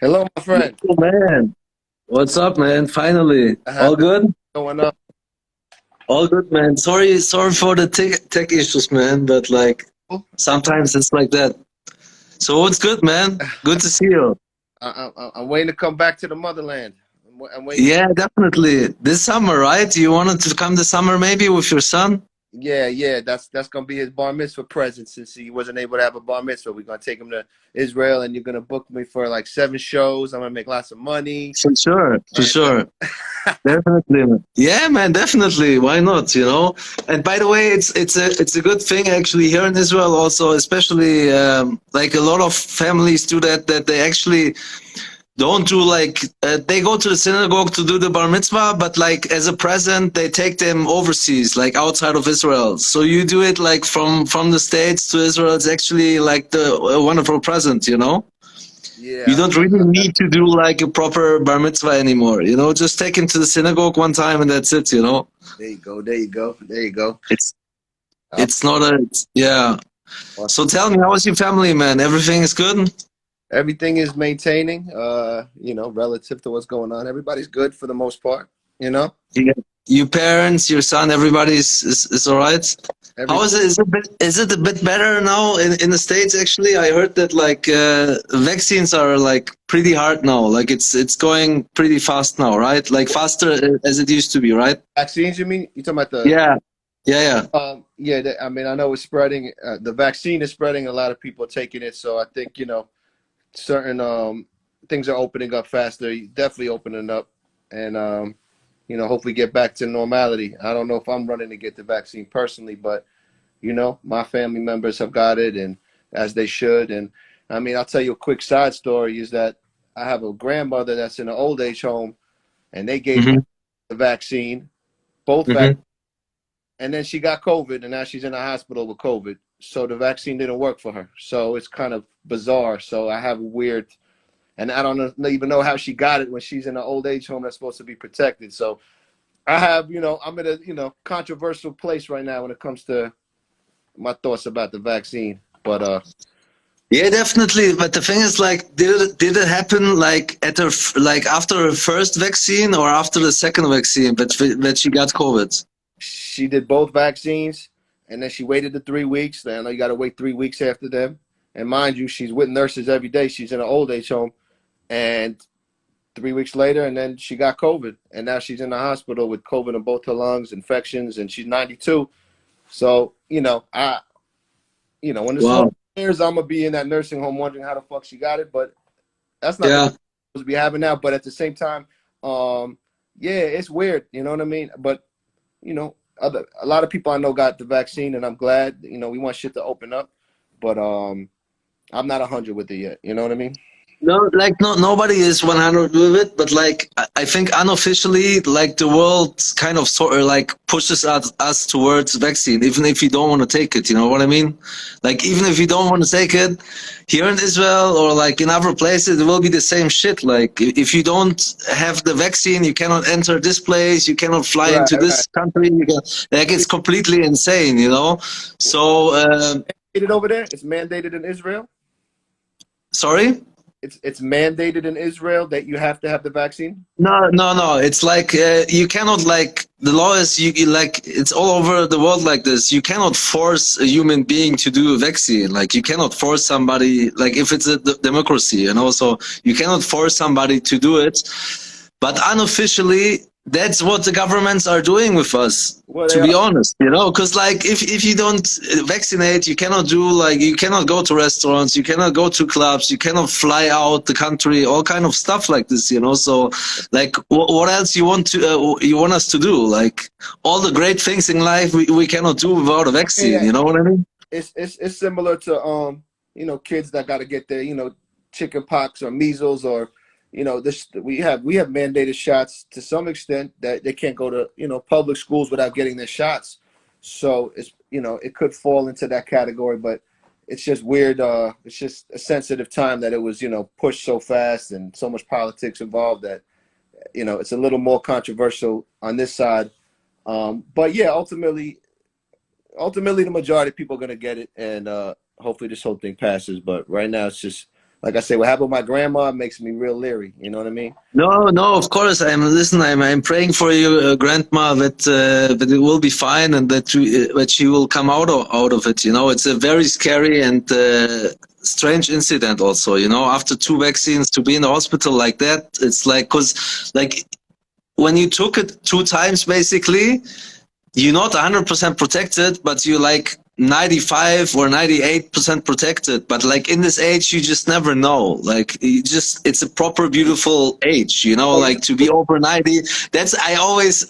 Hello, my friend. Oh, man, what's up, man? Finally, I have all good? going up. All good, man. Sorry for the tech issues, man. But like sometimes it's like that. So what's good, man? Good to see you. I'm waiting to come back to the motherland. I'm waiting to. Yeah, definitely. This summer, right? You wanted to come this summer, maybe with your son? Yeah. That's gonna be his bar mitzvah present since he wasn't able to have a bar mitzvah. We're gonna take him to Israel, and you're gonna book me for like 7 shows. I'm gonna make lots of money. For sure, for And sure. Definitely. Man. Yeah, man, definitely. Why not, you know? And by the way, it's a good thing actually here in Israel also, especially like a lot of families do that they actually don't do like they go to the synagogue to do the bar mitzvah, but like as a present they take them overseas, like outside of Israel. So you do it like from the States to Israel. It's actually like the a wonderful present, you know? You yeah, don't really need to do like a proper bar mitzvah anymore, you know? Just take him to the synagogue one time and that's it, you know? there you go. There you go. There you go. It's Uh, it's not a yeah. So tell me, how is your family, man? Everything is good? Everything is maintaining. Relative to what's going on, everybody's good for the most part. You know, Yeah. Your parents, your son, everybody's all right? How every is it? Is it a bit better now in the States actually? I heard that like vaccines are like pretty hard now. Like it's going pretty fast now, right? Like faster as it used to be, right? vaccines. You mean you talking about the? Yeah. Yeah, yeah. I mean, I know it's spreading. The vaccine is spreading. A lot of people are taking it, so I think certain things are opening up faster. Definitely opening up, and hopefully get back to normality. I don't know if I'm running to get the vaccine personally, but my family members have got it, and as they should. And I mean, I'll tell you a quick side story is that I have a grandmother that's in an old age home, and they gave her Mm-hmm. the vaccine, both vaccines. Mm-hmm. And then she got COVID, and now she's in the hospital with COVID. So the vaccine didn't work for her. So it's kind of bizarre. So I have a weird, and I don't even know how she got it when she's in an old age home that's supposed to be protected. So I have, I'm in a, controversial place right now when it comes to my thoughts about the vaccine. But Yeah, definitely. But the thing is, like, did it happen like at her like after her first vaccine or after the second vaccine that she got COVID? she did both vaccines, and then she waited the 3 weeks. Then you got to wait 3 weeks after them. And mind you, she's with nurses every day. She's in an old age home, and 3 weeks later, and then she got COVID, and now she's in the hospital with COVID in both her lungs, infections, and she's 92. So when the smoke Wow. clears, I'm gonna be in that nursing home wondering how the fuck she got it. But that's not the Yeah. supposed to be having now. But at the same time, yeah, it's weird. You know what I mean? But a lot of people I know got the vaccine, and I'm glad. We want shit to open up, but I'm not 100 with it yet. You know what I mean? No, like nobody is 100 with it, but like I think unofficially, like the world kind of sort of like pushes us towards vaccine, even if you don't want to take it. You know what I mean? Like even if you don't want to take it, here in Israel or like in other places, it will be the same shit. Like if you don't have the vaccine, you cannot enter this place, you cannot fly Right, into right. this country. Like it's completely insane, you know? So Mandated over there. It's mandated in Israel. sorry. It's mandated in Israel that you have to have the vaccine. No, no, no. It's like you cannot like the law is like it's all over the world like this. You cannot force a human being to do a vaccine. Like you cannot force somebody like if it's a democracy, and also you cannot force somebody to do it. But unofficially, that's what the governments are doing with us. Well, To they be are. honest, you know, because like if you don't vaccinate, you cannot do like you cannot go to restaurants, you cannot go to clubs, you cannot fly out the country, all kind of stuff like this, you know. So like what else you want us to do? Like all the great things in life we cannot do without a vaccine. Yeah, You know what I mean? it's similar to kids that got to get their chicken pox or measles or this we have mandated shots to some extent that they can't go to public schools without getting their shots. So it's it could fall into that category, but it's just weird. It's just a sensitive time that it was pushed so fast and so much politics involved that it's a little more controversial on this side. But yeah, ultimately the majority of people are going to get it, and hopefully this whole thing passes. But right now it's just like I say, what happened with my grandma makes me real leery. You know what I mean? No, of course. I'm praying for you, grandma, that it will be fine and that she will come out of it. You know, it's a very scary and strange incident. Also, you know, after 2 vaccines to be in the hospital like that, it's like because like when you took it 2 times, basically, you're not 100% protected, but you're like 95 or 98% protected. But like in this age, you just never know. Like it's a proper beautiful age, you know, Oh, like to be over 90. That's, I always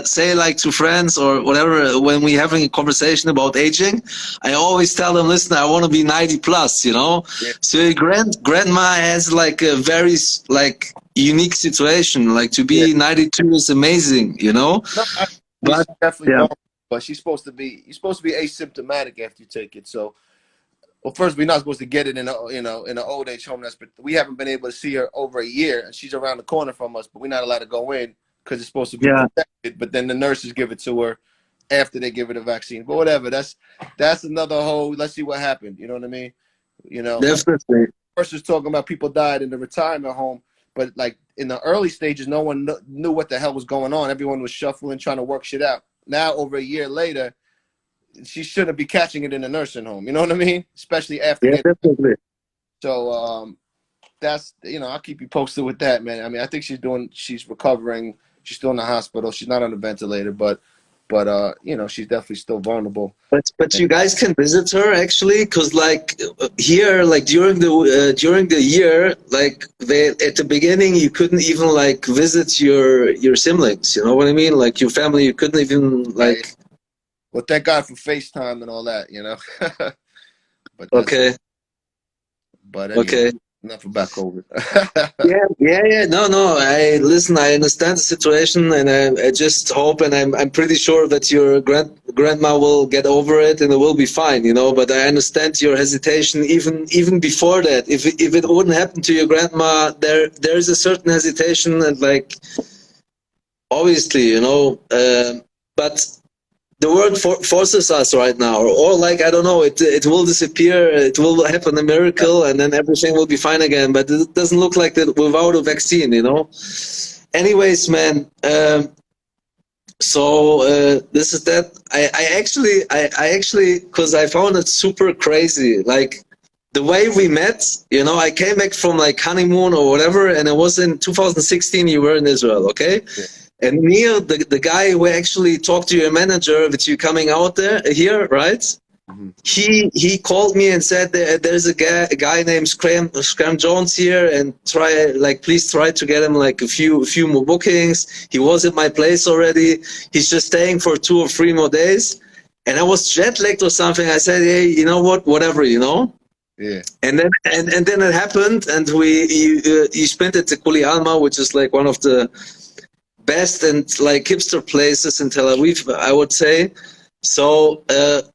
say like to friends or whatever, when we having a conversation about aging, I always tell them, listen, I want to be 90 plus, you know? yeah. So your grandma has like a very like unique situation. Like to Yeah. be 92 is amazing, you know? No, she's But definitely yeah, vulnerable, but you're supposed to be asymptomatic after you take it. So, well, first we're not supposed to get it in a in an old age home. We haven't been able to see her over a year, and she's around the corner from us, but we're not allowed to go in because it's supposed to be yeah, protected. But then the nurses give it to her after they give her the vaccine. But whatever, that's another whole. Let's see what happened. You know what I mean? You know, definitely. first was talking about people died in the retirement home, but like in the early stages, no one knew what the hell was going on. Everyone was shuffling, trying to work shit out. Now, over a year later, she shouldn't be catching it in a nursing home. You know what I mean? Especially after Yeah, getting. definitely. So that's, I'll keep you posted with that, man. I mean, I think she's recovering. She's still in the hospital. She's not on a ventilator, but she's definitely still vulnerable. But you guys can visit her actually, because like here, like during the year, like they at the beginning, you couldn't even like visit your siblings. You know what I mean? Like your family, you couldn't even Right. like. Well, thank God for FaceTime and all that. But Okay, anyway, okay. enough about COVID. Yeah. No. I listen. I understand the situation, and I just hope, and I'm pretty sure that your grandma will get over it, and it will be fine. You know. But I understand your hesitation, even before that. If it wouldn't happen to your grandma, there is a certain hesitation, and like obviously, you know. But the world forces us right now, or like I don't know, it will disappear, it will happen a miracle, and then everything will be fine again. But it doesn't look like that without a vaccine, you know. Anyways, man. This is that. I actually, because I found it super crazy, like the way we met. You know, I came back from like honeymoon or whatever, and it was in 2016. You were in Israel, okay? Yeah. And Neil, the guy who actually talked to your manager with you coming out there here, right? Mhm. He called me and said there's a guy named Scram Jones here, and please try to get him like a few more bookings. He was at my place already. He's just staying for 2 or 3 more days. And I was jet lagged or something. I said, hey, you know what? Whatever, you know. Yeah. And then it happened, and he spent at the Kuli Alma, which is like one of the best and like hipster places in Tel Aviv, I would say. So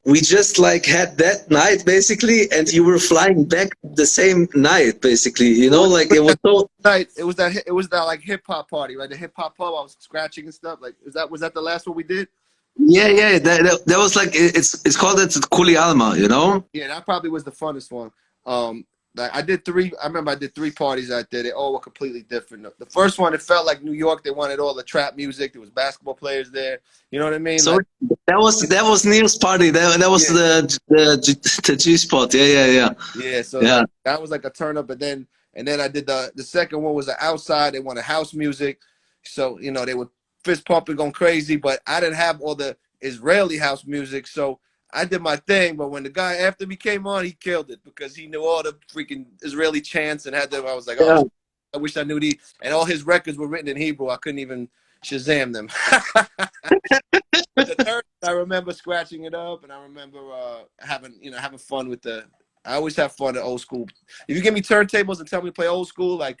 we just like had that night basically, and you were flying back the same night basically. You know, like it was so. Night. It was that like hip hop party, right? The hip hop pub. I was scratching and stuff. Like, was that the last one we did? Yeah. That was like it's called it Kuli Alma. You know. Yeah, that probably was the funnest one. Like I did three. I remember I did 3 parties out there. They all were completely different. The first one, it felt like New York. They wanted all the trap music. There was basketball players there. You know what I mean? So Like, that was Neil's party. That was yeah, the G spot. Yeah. yeah. So Yeah. like that was like a turn up. And then I did the second one was the outside. They wanted house music. So they were fist pumping, going crazy. But I didn't have all the Israeli house music. So I did my thing, but when the guy after me came on, he killed it because he knew all the freaking Israeli chants and had them. I was like, oh, Yeah. I wish I knew these. And all his records were written in Hebrew. I couldn't even Shazam them. But the third, I remember scratching it up, and I remember having fun with the. I always have fun at old school. If you give me turntables and tell me to play old school, like,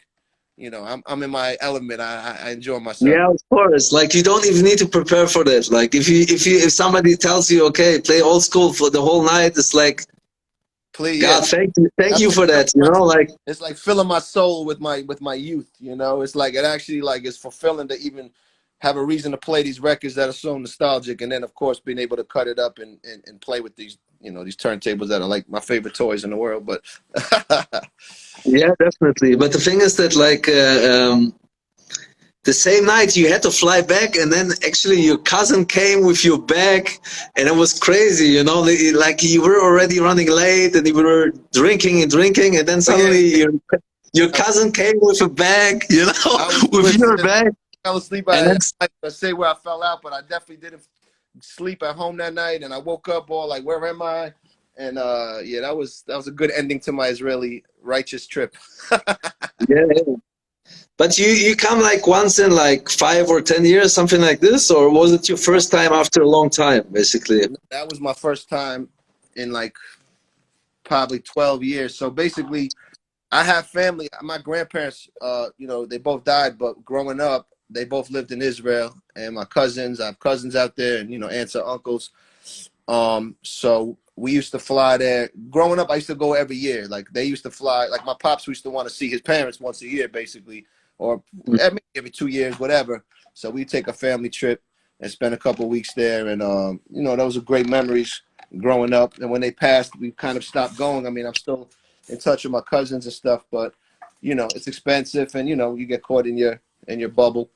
I'm in my element. I enjoy myself. Yeah, of course. Like you don't even need to prepare for that. Like if somebody tells you, okay, play old school for the whole night, it's like, Please, yeah. God, thank you for that. You know, like It's like filling my soul with my youth. It's like it actually like is fulfilling to even have a reason to play these records that are so nostalgic, and then of course being able to cut it up and play with these turntables that are like my favorite toys in the world. But Yeah, definitely. But the thing is that like the same night you had to fly back, and then actually your cousin came with your bag, and it was crazy, like you were already running late, and you were drinking and drinking, and then suddenly your cousin came with a bag, with your bag. I fell asleep. And I say where I fell out, but I definitely didn't sleep at home that night, and I woke up all like, where am I? And yeah, that was a good ending to my Israeli righteous trip. yeah. But you come like once in like 5 or 10 years, something like this, or was it your first time after a long time, basically? That was my first time in like probably 12 years. So basically, I have family. My grandparents, they both died, but growing up, they both lived in Israel. And my cousins, I have cousins out there, and aunts and uncles. So we used to fly there. Growing up, I used to go every year. Like they used to fly. Like my pops used to want to see his parents once a year, basically, or maybe every 2 years, whatever. So we take a family trip and spend a couple of weeks there, and those are great memories growing up. And when they passed, we kind of stopped going. I mean, I'm still in touch with my cousins and stuff, but it's expensive, and you get caught in your bubble.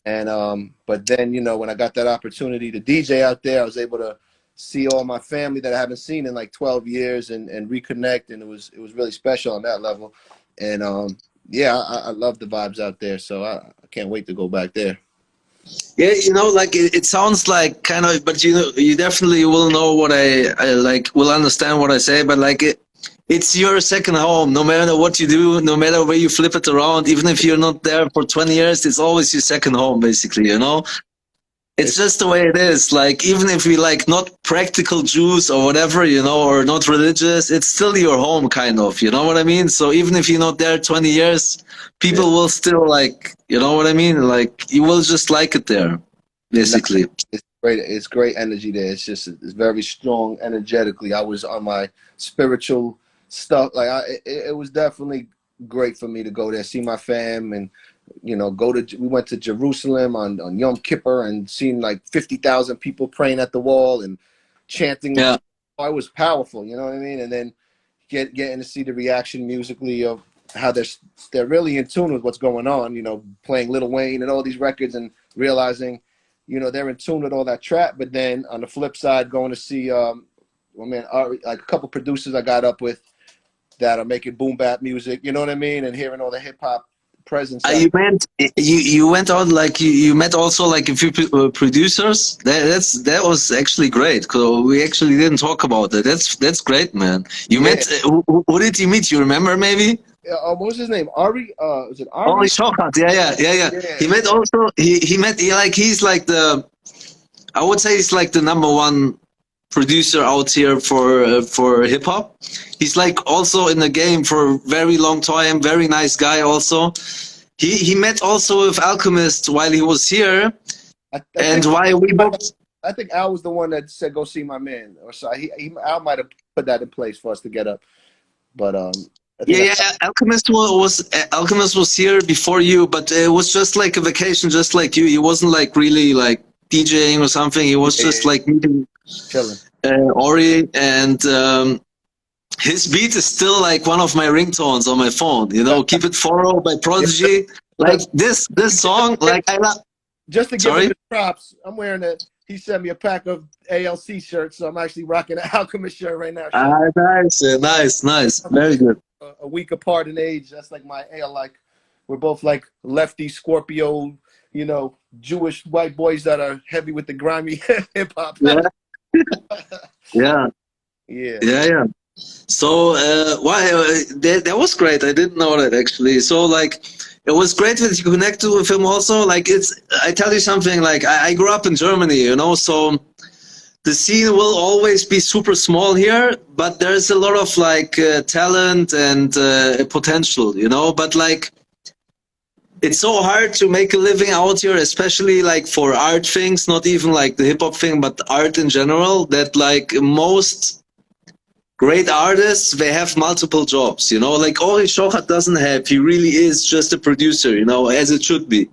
And but then when I got that opportunity to DJ out there, I was able to see all my family that I haven't seen in like 12 years and reconnect, and it was really special on that level. And yeah, I love the vibes out there, so I can't wait to go back there. Yeah, like it sounds like kind of, but you definitely will know what I like, will understand what I say, but like it's your second home, no matter what you do, no matter where you flip it around, even if you're not there for 20 years, it's always your second home, basically, It's just the way it is. Like, even if we like not practical Jews or whatever, or not religious, it's still your home, kind of, you know what I mean? So even if you're not there 20 years, people will still like, you know what I mean? Like, you will just like it there, basically. It's great. It's great energy there. It's very strong energetically. I was on my spiritual stuff. Like it was definitely great for me to go there, see my fam, and we went to Jerusalem on Yom Kippur and seen like 50,000 people praying at the wall and chanting. Yeah. Oh, it was powerful, you know what I mean? And then getting to see the reaction musically of how they're really in tune with what's going on, playing Lil Wayne and all these records, and realizing, they're in tune with all that trap. But then on the flip side, going to see, like a couple producers I got up with that are making boom bap music, you know what I mean? And hearing all the hip hop presence. You went on like you met also like a few producers. That was actually great, because we actually didn't talk about that. That's great, man. You met who did you meet? You remember maybe? What was his name? Ari? Was it Ari? Ari Shochat. Yeah. He met also. He met. He's like I would say he's like the #1 producer out here for hip hop. He's like also in the game for a very long time. Very nice guy also. He met also with Alchemist while he was here, and why we both. I think Al was the one that said go see my man, or so Al might have put that in place for us to get up. But yeah, Alchemist was here before you, but it was just like a vacation, just like you. He wasn't like really like DJing or something. He was just like meeting Ori, and his beat is still like one of my ringtones on my phone. Keep It 4-0 by Prodigy. Like this song, like I love. Just to give him the props, I'm wearing it. He sent me a pack of ALC shirts, so I'm actually rocking an Alchemist shirt right now. Nice, very good. A week apart in age. That's like my like we're both like lefty Scorpio, Jewish white boys that are heavy with the grimy hip hop. Yeah. So that was great. I didn't know that actually. So like it was great that you connected with him also. Like I tell you something, like I grew up in Germany, so the scene will always be super small here, but there's a lot of like talent and potential, but like it's so hard to make a living out here, especially like for art things, not even like the hip hop thing, but art in general, that like most great artists, they have multiple jobs, like Ori Shochat doesn't have. He really is just a producer, as it should be.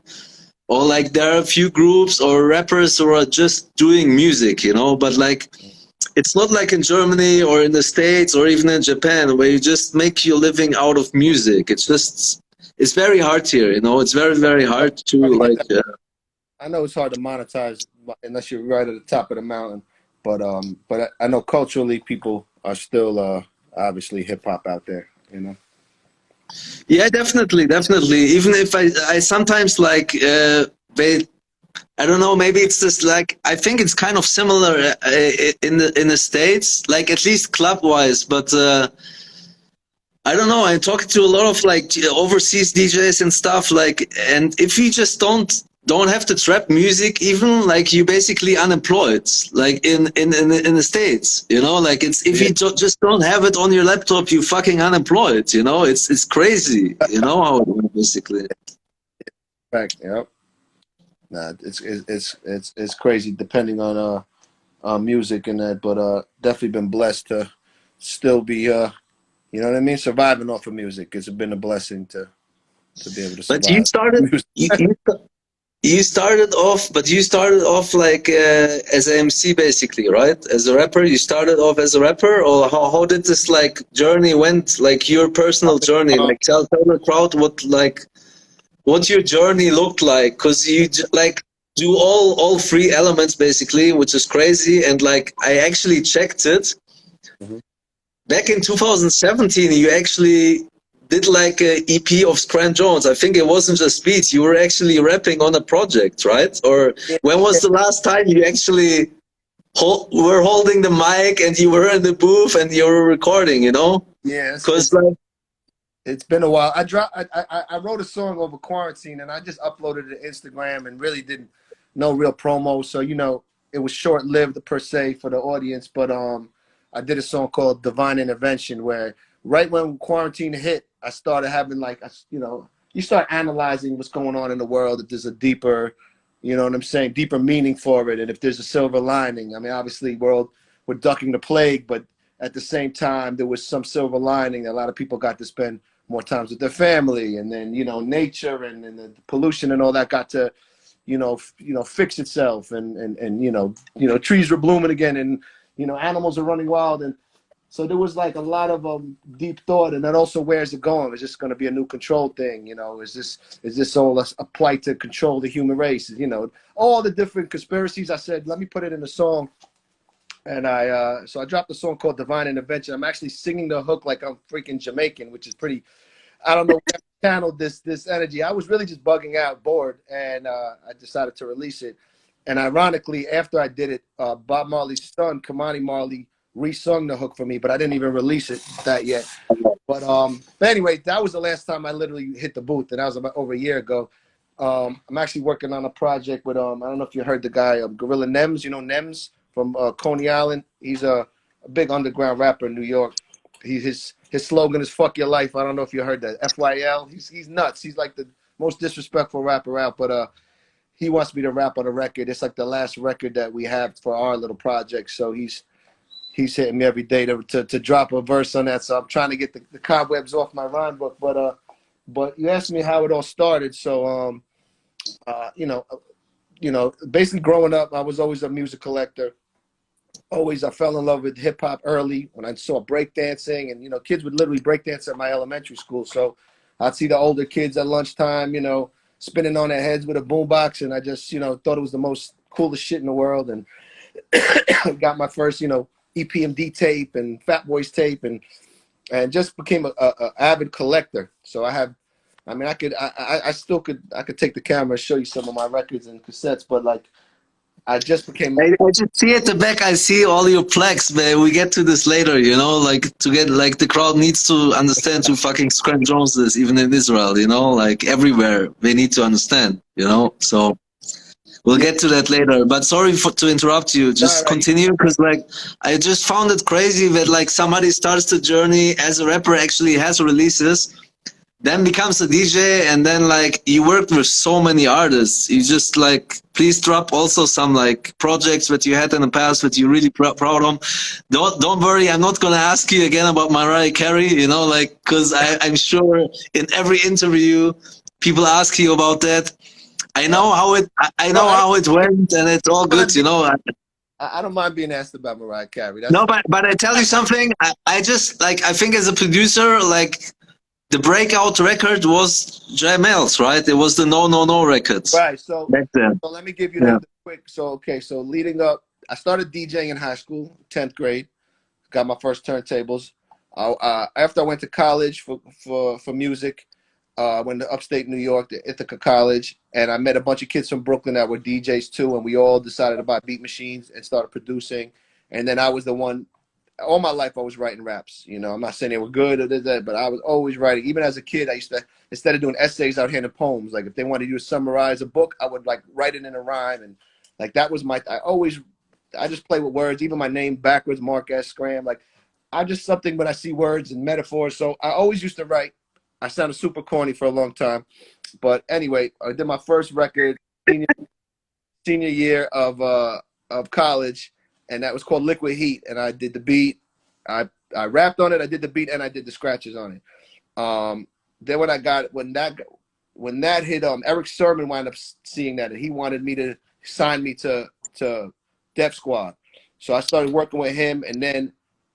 Or like there are a few groups or rappers who are just doing music, but like it's not like in Germany or in the States or even in Japan where you just make your living out of music. It's very hard here, you know. It's very, very hard to Hard to get like. that. I know it's hard to monetize unless you're right at the top of the mountain, but I know culturally people are still obviously hip hop out there, you know. Yeah, definitely, definitely. Even if I sometimes like they, I don't know. Maybe it's just like I think it's kind of similar in the States, like at least club wise. But I don't know. I'm talking to a lot of like overseas DJs and stuff. Like, and if you just don't have the trap music, even like you basically unemployed. Like in the States, you know, like it's if Yeah, you just don't have it on your laptop, you fucking unemployed. You know, it's crazy. You know how it works, basically. fact. Yep. Nah, it's crazy depending on music and that, but definitely been blessed to still be you know what I mean, surviving off of music. It's been a blessing to be able to But you survive. started Music. you started off like as an MC basically, right? As a rapper, you started off as a rapper, or how did this like journey went? Like your personal journey, Um, like tell the crowd what your journey looked like, because like do all three elements basically, which is crazy. And like I actually checked it mhm. back in 2017. You actually did like a EP of Scram Jones. I think it wasn't just beats. You were actually rapping on a project, right? Or Yeah, when was the last time you actually were holding the mic and you were in the booth and you were recording? You know, yeah, because like it's been a while. I wrote a song over quarantine and I just uploaded it to Instagram and really didn't no real promo. So, you know, it was short lived per se for the audience. But I did a song called Divine Intervention where right when quarantine hit, I started having like you know, you start analyzing what's going on in the world, if there's a deeper, you know what I'm saying, deeper meaning for it, and if there's a silver lining. I mean, obviously we're ducking the plague, but at the same time there was some silver lining. A lot of people got to spend more times with their family, and then you know nature and the pollution and all that got to fix itself, and trees were blooming again, and you know animals are running wild, and so there was like a lot of deep thought, and then also where's it going? Is this going to be a new control thing? You know, is this all a plight to control the human race? You know, all the different conspiracies. I said, let me put it in a song, and so I dropped a song called Divine Intervention. I'm actually singing the hook like I'm freaking Jamaican, which is pretty. I don't know where I channeled this energy. I was really just bugging out, bored, and I decided to release it. And ironically, after I did it, Bob Marley's son, Kamani Marley, resung the hook for me, but I didn't even release it that yet. But anyway, that was the last time I literally hit the booth, and that was about over a year ago. I'm actually working on a project with I don't know if you heard the guy Gorilla Nems. You know Nems from Coney Island. He's a big underground rapper in New York. His slogan is "Fuck your life." I don't know if you heard that. FYL. He's nuts. He's like the most disrespectful rapper out, but he wants me to rap on a record. It's like the last record that we have for our little project. So he's hitting me every day to drop a verse on that. So I'm trying to get the cobwebs off my rhyme book. But you asked me how it all started. So basically growing up, I was always a music collector. Always, I fell in love with hip hop early when I saw breakdancing, and kids would literally breakdance at my elementary school. So I'd see the older kids at lunchtime, spinning on their heads with a boombox, and I just thought it was the most coolest shit in the world, and got my first EPMD tape and Fat Boys tape, and just became a avid collector. So I mean, I could take the camera and show you some of my records and cassettes, but like I just became. I just see at the back, I see all your plaques, man. We get to this later, you know, like to get like the crowd needs to understand who fucking Scram Jones is, even in Israel, you know, like everywhere they need to understand, you know. So we'll get to that later. But sorry to interrupt you. Just Right. continue, because like I just found it crazy that like somebody starts the journey as a rapper, actually has releases, then becomes a DJ, and then like you worked with so many artists. You just like please drop also some like projects that you had in the past that you're really proud of. Don't worry, I'm not gonna ask you again about Mariah Carey, you know, like because I'm sure in every interview people ask you about that. I know how it No, I went, and it's all don't want good, to you know. I don't mind being asked about Mariah Carey. No, but I tell you something. I just like I think as a producer, like the breakout record was Jamel's, right? It was the No No No records right. back then. So let me give you Yeah. the quick. So okay, so leading up, I started DJing in high school, 10th grade. Got my first turntables. After I went to college for music, I went to upstate New York to Ithaca College, and I met a bunch of kids from Brooklyn that were DJs too, and we all decided to buy beat machines and started producing. And then I was the one. All my life, I was writing raps. You know, I'm not saying they were good or that, but I was always writing. Even as a kid, I used to, instead of doing essays, I would hand them poems. Like if they wanted you to summarize a book, I would like write it in a rhyme, and like that was my. I just play with words. Even my name backwards, Mark S. Scram. Like I just something when I see words and metaphors. So I always used to write. I sounded super corny for a long time, but anyway, I did my first record senior year of college, and that was called Liquid Heat. And I did the beat, I rapped on it, I did the beat, and I did the scratches on it. Then when that hit, Eric Sermon wound up seeing that, and he wanted me to sign me to Def Squad. So I started working with him, and then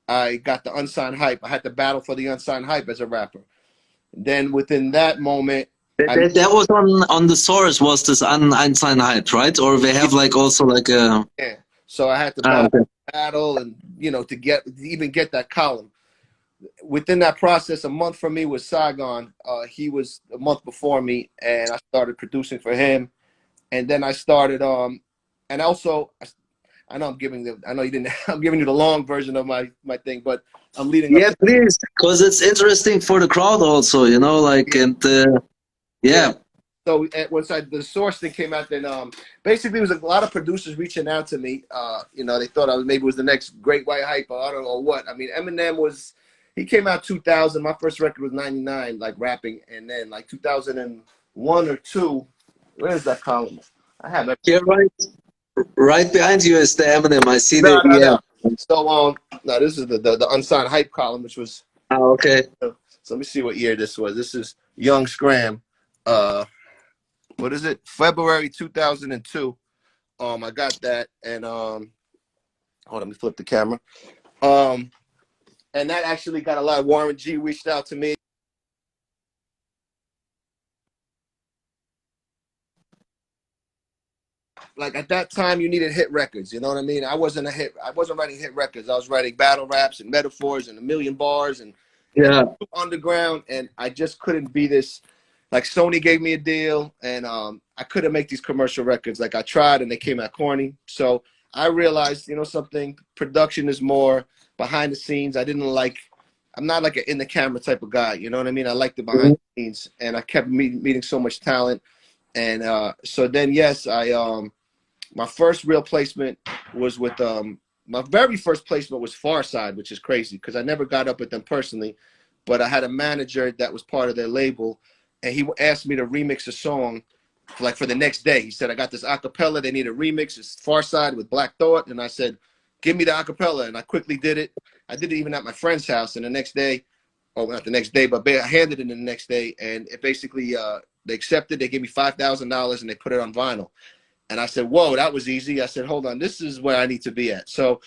I got the unsigned hype. I had to battle for the unsigned hype as a rapper. And then within that moment, That was on the source was this Einsteinheit, right? Or they have like also like a yeah. So I had to okay. battle and to even get that column. Within that process, a month for me was Saigon. He was a month before me, and I started producing for him. And then I started and also I know I know you didn't I'm giving you the long version of my thing, but I'm leading up Yeah, to, please, because it's interesting for the crowd also, you know, like and yeah. So once the source thing came out, then basically it was a lot of producers reaching out to me. They thought I was maybe was the next Great White Hype, or I don't know what. I mean, Eminem he came out 2000. My first record was 99, like rapping, and then like 2001 or two. Where's that column? I have it. Here, right behind you is the Eminem. I see the No. yeah. So no, this is the unsigned hype column, which was. Oh, okay. So let me see what year this was. This is Young Scram. What is it? February 2002. I got that, and hold on, let me flip the camera. And that actually got a lot. Warren G reached out to me. Like at that time, you needed hit records. You know what I mean? I wasn't writing hit records. I was writing battle raps and metaphors and a million bars and Yeah. underground. And I just couldn't be this. Like Sony gave me a deal, and I couldn't make these commercial records. Like I tried, and they came out corny. So I realized, something. Production is more behind the scenes. I'm not like an in the camera type of guy. You know what I mean? I like the behind the scenes, and I kept meeting so much talent. And so then, yes, my first real placement was with my very first placement was Farside, which is crazy because I never got up with them personally, but I had a manager that was part of their label, and he asked me to remix a song for the next day. He said, I got this acapella, they need a remix. It's Farside with Black Thought. And I said, give me the acapella. And I quickly did it. I did it even at my friend's house. And the next day, or not the next day, but I handed it in the next day. And it basically, they accepted. They gave me $5,000 and they put it on vinyl. And I said, whoa, that was easy. I said, hold on, this is where I need to be at. So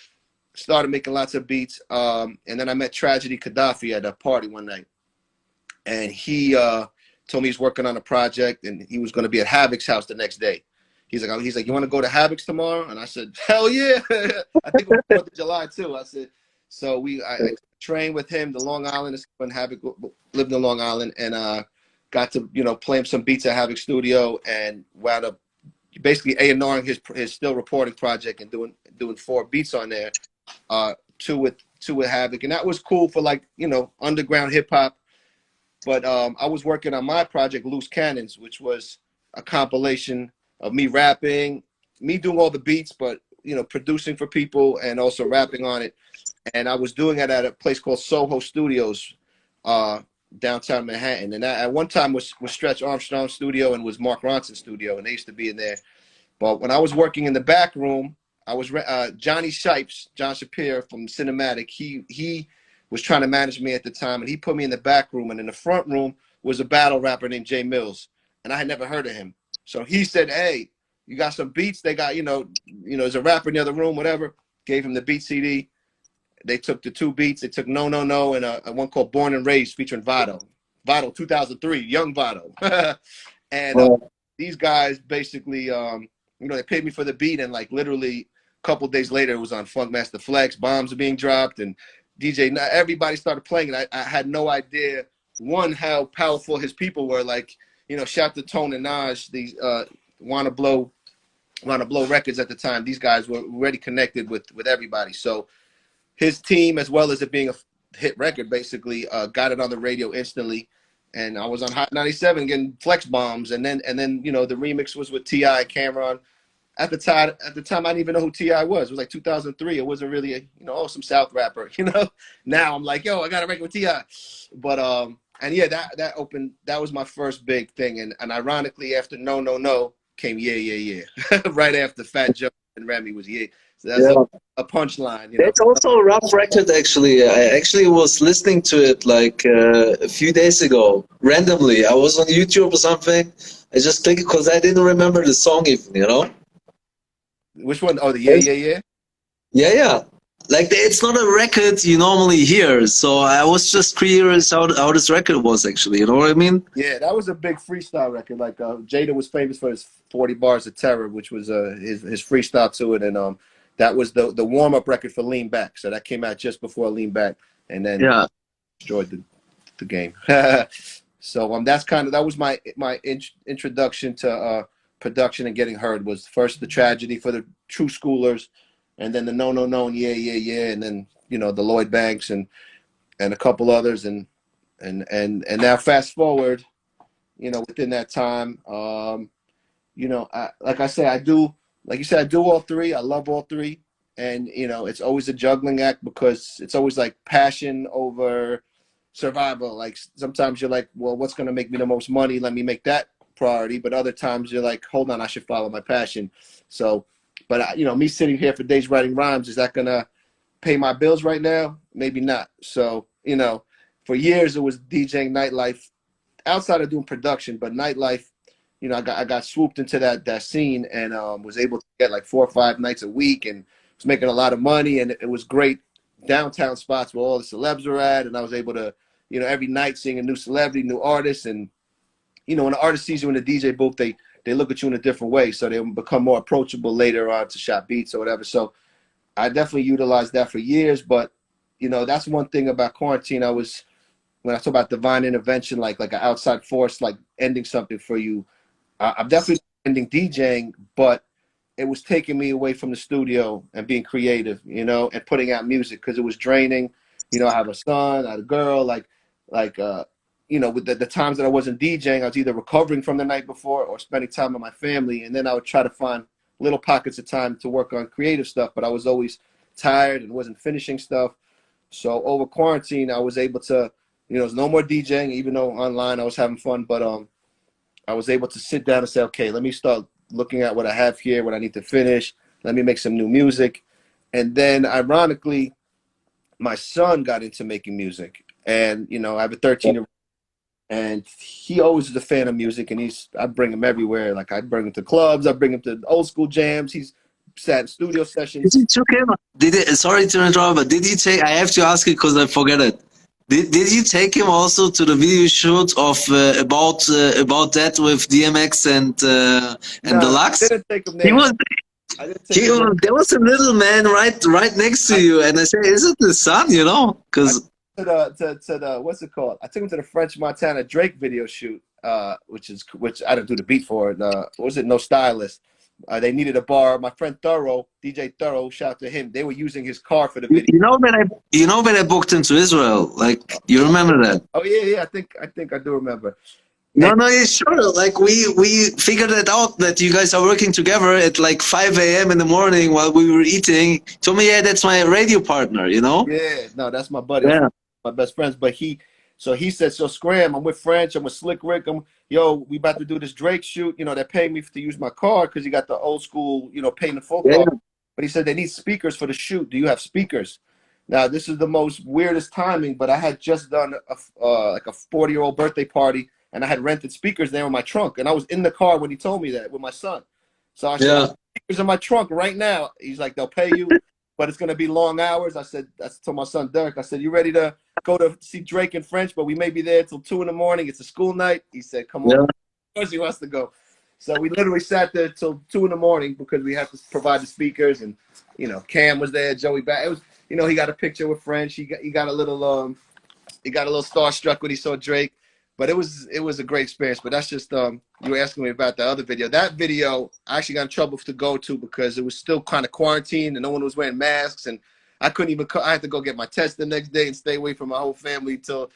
started making lots of beats. And then I met Tragedy Gaddafi at a party one night. And he told me he's working on a project and he was going to be at Havoc's house the next day. He's like, you want to go to Havoc's tomorrow? And I said, hell yeah. I think it was 4th of July too. I said, so I trained with him to Long Island. When Havoc lived in Long Island, and got to play him some beats at Havoc Studio, and wound up basically A&Ring his still reporting project and doing 4 beats on there, two with Havoc, and that was cool for underground hip hop. But I was working on my project Loose Cannons, which was a compilation of me rapping, me doing all the beats, but producing for people and also rapping on it. And I was doing it at a place called Soho Studios, downtown Manhattan. And that at one time was Stretch Armstrong's studio and was Mark Ronson's studio, and they used to be in there. But when I was working in the back room, I was Johnny Shipes, John Shapiro from Cinematic. He was trying to manage me at the time, and he put me in the back room. And in the front room was a battle rapper named Jay Mills, and I had never heard of him. So he said, "Hey, You got some beats. They got, there's a rapper in the other room, whatever. Gave him the beat CD. They took the 2 beats. They took No, No, No and one called Born and Raised featuring Vado. Vado 2003, young Vado. And these guys basically, they paid me for the beat, and like literally a couple days later, it was on Funkmaster Flex. Bombs are being dropped, and everybody started playing it. I had no idea, one, how powerful his people were. Like, shout to Tone and Naj, these Wanna Blow Records at the time. These guys were already connected with everybody. So his team, as well as it being a hit record, basically got it on the radio instantly. And I was on Hot 97 getting Flex Bombs, and then the remix was with T.I. and Cameron. At the time, I didn't even know who T.I. was. It was like 2003. It wasn't really some South rapper. Now I'm like, yo, I got a record with T.I. But and yeah, that was my first big thing. And ironically, after No, No, No came Yeah, Yeah, Yeah. Right after Fat Joe and Remy was Yeah. So that's a punchline. It's also a rough record, actually. I actually was listening to it like a few days ago, randomly. I was on YouTube or something. I just clicked it because I didn't remember the song even. Which one? Oh, the Yeah, Yeah, Yeah? Yeah, yeah. Like, it's not a record you normally hear, so I was just curious how this record was, actually. You know what I mean? Yeah, that was a big freestyle record. Like Jada was famous for his 40 Bars of Terror, which was his freestyle to it, and that was the warm-up record for Lean Back. So that came out just before Lean Back, and then destroyed the game. So that was my introduction to production and getting heard. Was first the Tragedy for the True Schoolers, and then the No, No, No, and Yeah, Yeah, Yeah, and then the Lloyd Banks and a couple others, and now fast forward, within that time, like I say, I do, like you said, I do all 3. I love all 3. And, it's always a juggling act because it's always like passion over survival. Like sometimes you're like, well, what's going to make me the most money? Let me make that priority. But other times you're like, hold on, I should follow my passion. So, but me sitting here for days writing rhymes, is that going to pay my bills right now? Maybe not. So, for years it was DJing nightlife outside of doing production, but nightlife, I got swooped into that scene and was able to get like 4 or 5 nights a week and was making a lot of money, and it was great downtown spots where all the celebs were at, and I was able to, every night seeing a new celebrity, new artist, and when the artist sees you in the DJ booth, they look at you in a different way, so they become more approachable later on to shop beats or whatever. So I definitely utilized that for years, but that's one thing about quarantine. When I talk about divine intervention, like an outside force, like ending something for you, I'm definitely ending DJing, but it was taking me away from the studio and being creative, and putting out music because it was draining. I have a son, I had a girl, with the times that I wasn't DJing, I was either recovering from the night before or spending time with my family. And then I would try to find little pockets of time to work on creative stuff, but I was always tired and wasn't finishing stuff. So over quarantine, I was able to, there's no more DJing, even though online I was having fun, but I was able to sit down and say, okay, let me start looking at what I have here, what I need to finish. Let me make some new music. And then ironically, my son got into making music, and, I have a 13-year-old, and he always is a fan of music, and I bring him everywhere. Like I bring him to clubs, I bring him to old school jams. He's sat in studio sessions. Did you took him? Sorry to interrupt, but did you take? I have to ask you because I forget it. Did you take him also to the video shoot of about that with DMX and Deluxe? I didn't take him there. There was a little man right next to you, and I said, "Is it the son?" Because to the what's it called? I took him to the French Montana Drake video shoot, which I didn't do the beat for it. What was it? No Stylist. They needed a bar. My friend DJ Thorough, shout out to him. They were using his car for the video. You know when I booked him to Israel? Like, you remember that? Oh yeah. I think I do remember. No, sure. Like we figured it out that you guys are working together at like 5 a.m. in the morning while we were eating. Told me, yeah, that's my radio partner. Yeah, no, that's my buddy. Yeah. My best friends. But he said, so Scram, I'm with French, I'm with Slick Rick, we about to do this Drake shoot. They're paying me to use my car because he got the old school, paying the full car. But he said they need speakers for the shoot. Do you have speakers? Now this is the most weirdest timing, but I had just done like a 40-year-old birthday party, and I had rented speakers there in my trunk, and I was in the car when he told me that with my son. So I said, Yeah. speakers in my trunk right now. He's like, they'll pay you, but it's gonna be long hours. I told my son Dirk, I said, you ready to go to see Drake in French, but we may be there till 2 in the morning. It's a school night. He said, come on. Yeah. Of course he wants to go. So we literally sat there till 2 in the morning because we had to provide the speakers, and Cam was there, Joey back. It was, he got a picture with French. He got a little starstruck when he saw Drake. But it was a great experience. But that's just you were asking me about the other video. That video I actually got in trouble to go to because it was still kind of quarantined and no one was wearing masks, and I couldn't even. I had to go get my test the next day and stay away from my whole family till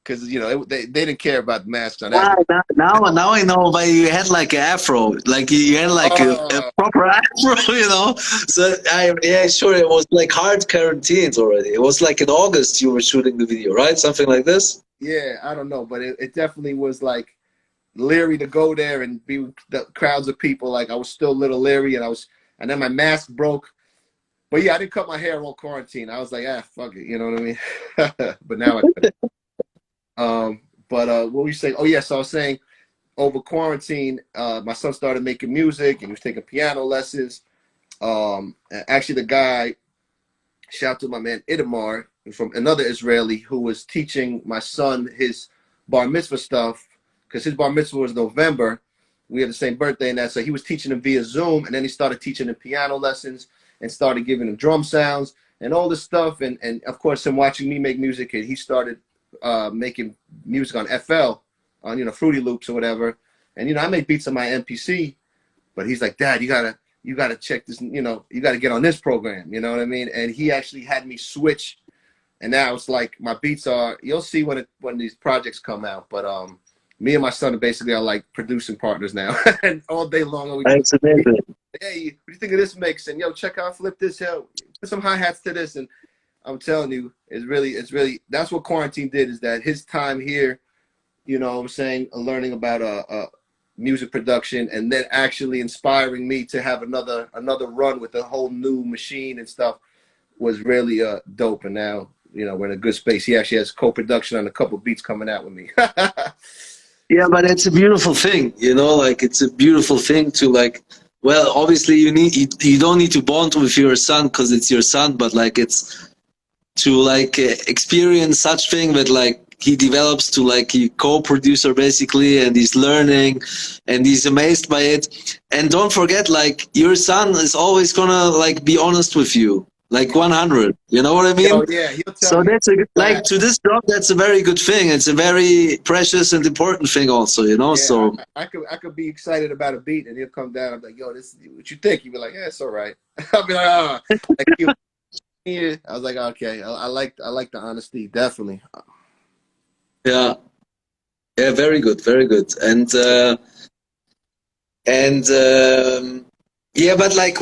because they didn't care about the masks on that. Now I know why you had like an afro, like you had like a proper afro, So yeah, sure, it was like hard quarantines already. It was like in August you were shooting the video, right? Something like this. Yeah, I don't know, but it definitely was like leery to go there and be with the crowds of people. Like I was still a little leery, and then my mask broke. But yeah, I didn't cut my hair on quarantine. I was like, fuck it, you know what I mean? But now I cut it. But what were you saying? Oh, yes, I was saying over quarantine, my son started making music and he was taking piano lessons. Actually, the guy, shout out to my man Itamar, from another Israeli, who was teaching my son his bar mitzvah stuff, because his bar mitzvah was November. We had the same birthday and that, so he was teaching him via Zoom, and then he started teaching him piano lessons and started giving him drum sounds and all this stuff. And of course, him watching me make music, and he started making music on FL, on Fruity Loops or whatever. And I make beats on my MPC, but he's like, Dad, you gotta check this. You gotta get on this program. You know what I mean? And he actually had me switch. And now it's like my beats are. You'll see when these projects come out. But me and my son basically are like producing partners now, and all day long. That's amazing. Hey, what do you think of this mix? And check out, flip this out, put some hi hats to this. And I'm telling you, it's really that's what quarantine did. Is that his time here, what I'm saying, learning about music production, and then actually inspiring me to have another run with a whole new machine and stuff was really dope. And now we're in a good space. He actually has co-production on a couple beats coming out with me. Yeah, but it's a beautiful thing, like it's a beautiful thing to like. Well, obviously you don't need to bond with your son because it's your son, but like it's to like experience such thing that like he develops to like a co-producer basically, and he's learning and he's amazed by it. And don't forget, like your son is always gonna like be honest with you, like 100. You know what I mean? Oh yeah, he'll tell so you. that's like to this job, that's a very good thing. It's a very precious and important thing also, Yeah, so I could be excited about a beat and he'll come down. I'm like, yo, this what you think? He'll be like, yeah, it's all right. I'll be like, yeah. I was like, okay, I like the honesty, definitely. yeah, very good, and yeah, but like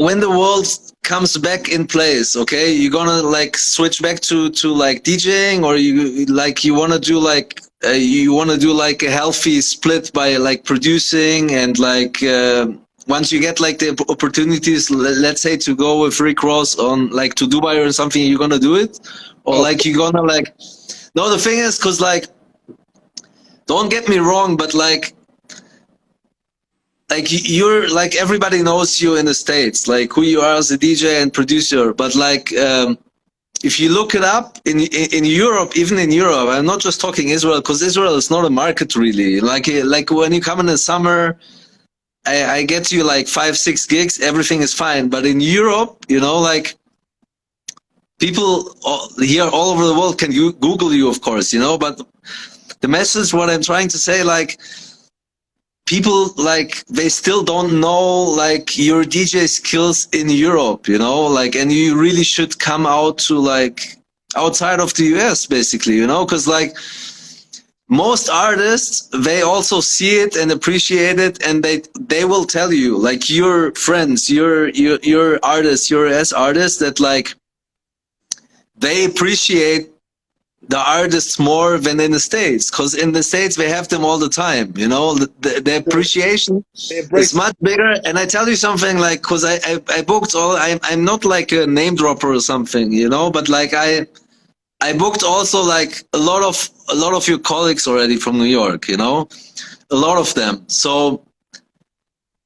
when the world comes back in place, okay, you're gonna like switch back to like DJing, or you want to do like a healthy split by like producing and like once you get like the opportunities, let's say to go with Rick Ross on like to Dubai or something, you're gonna do it, or like you're gonna like. No, the thing is, cause like, don't get me wrong, but like you're like everybody knows you in the States, like who you are as a DJ and producer. But like, if you look it up in Europe, even in Europe, I'm not just talking Israel, because Israel is not a market really. Like when you come in the summer, I get you like 5-6 gigs, everything is fine. But in Europe, like. People here all over the world can Google you, of course, but the message, what I'm trying to say, like, people, like, they still don't know, like, your DJ skills in Europe, like, and you really should come out to, like, outside of the US, basically, because, like, most artists, they also see it and appreciate it, and they will tell you, like, your friends, your artists, your artists, that, like, they appreciate the artists more than in the States, because in the States they have them all the time. The appreciation is much bigger. And I tell you something, like, because I booked I'm not like a name dropper or something, but like I booked also like a lot of your colleagues already from New York, a lot of them. So.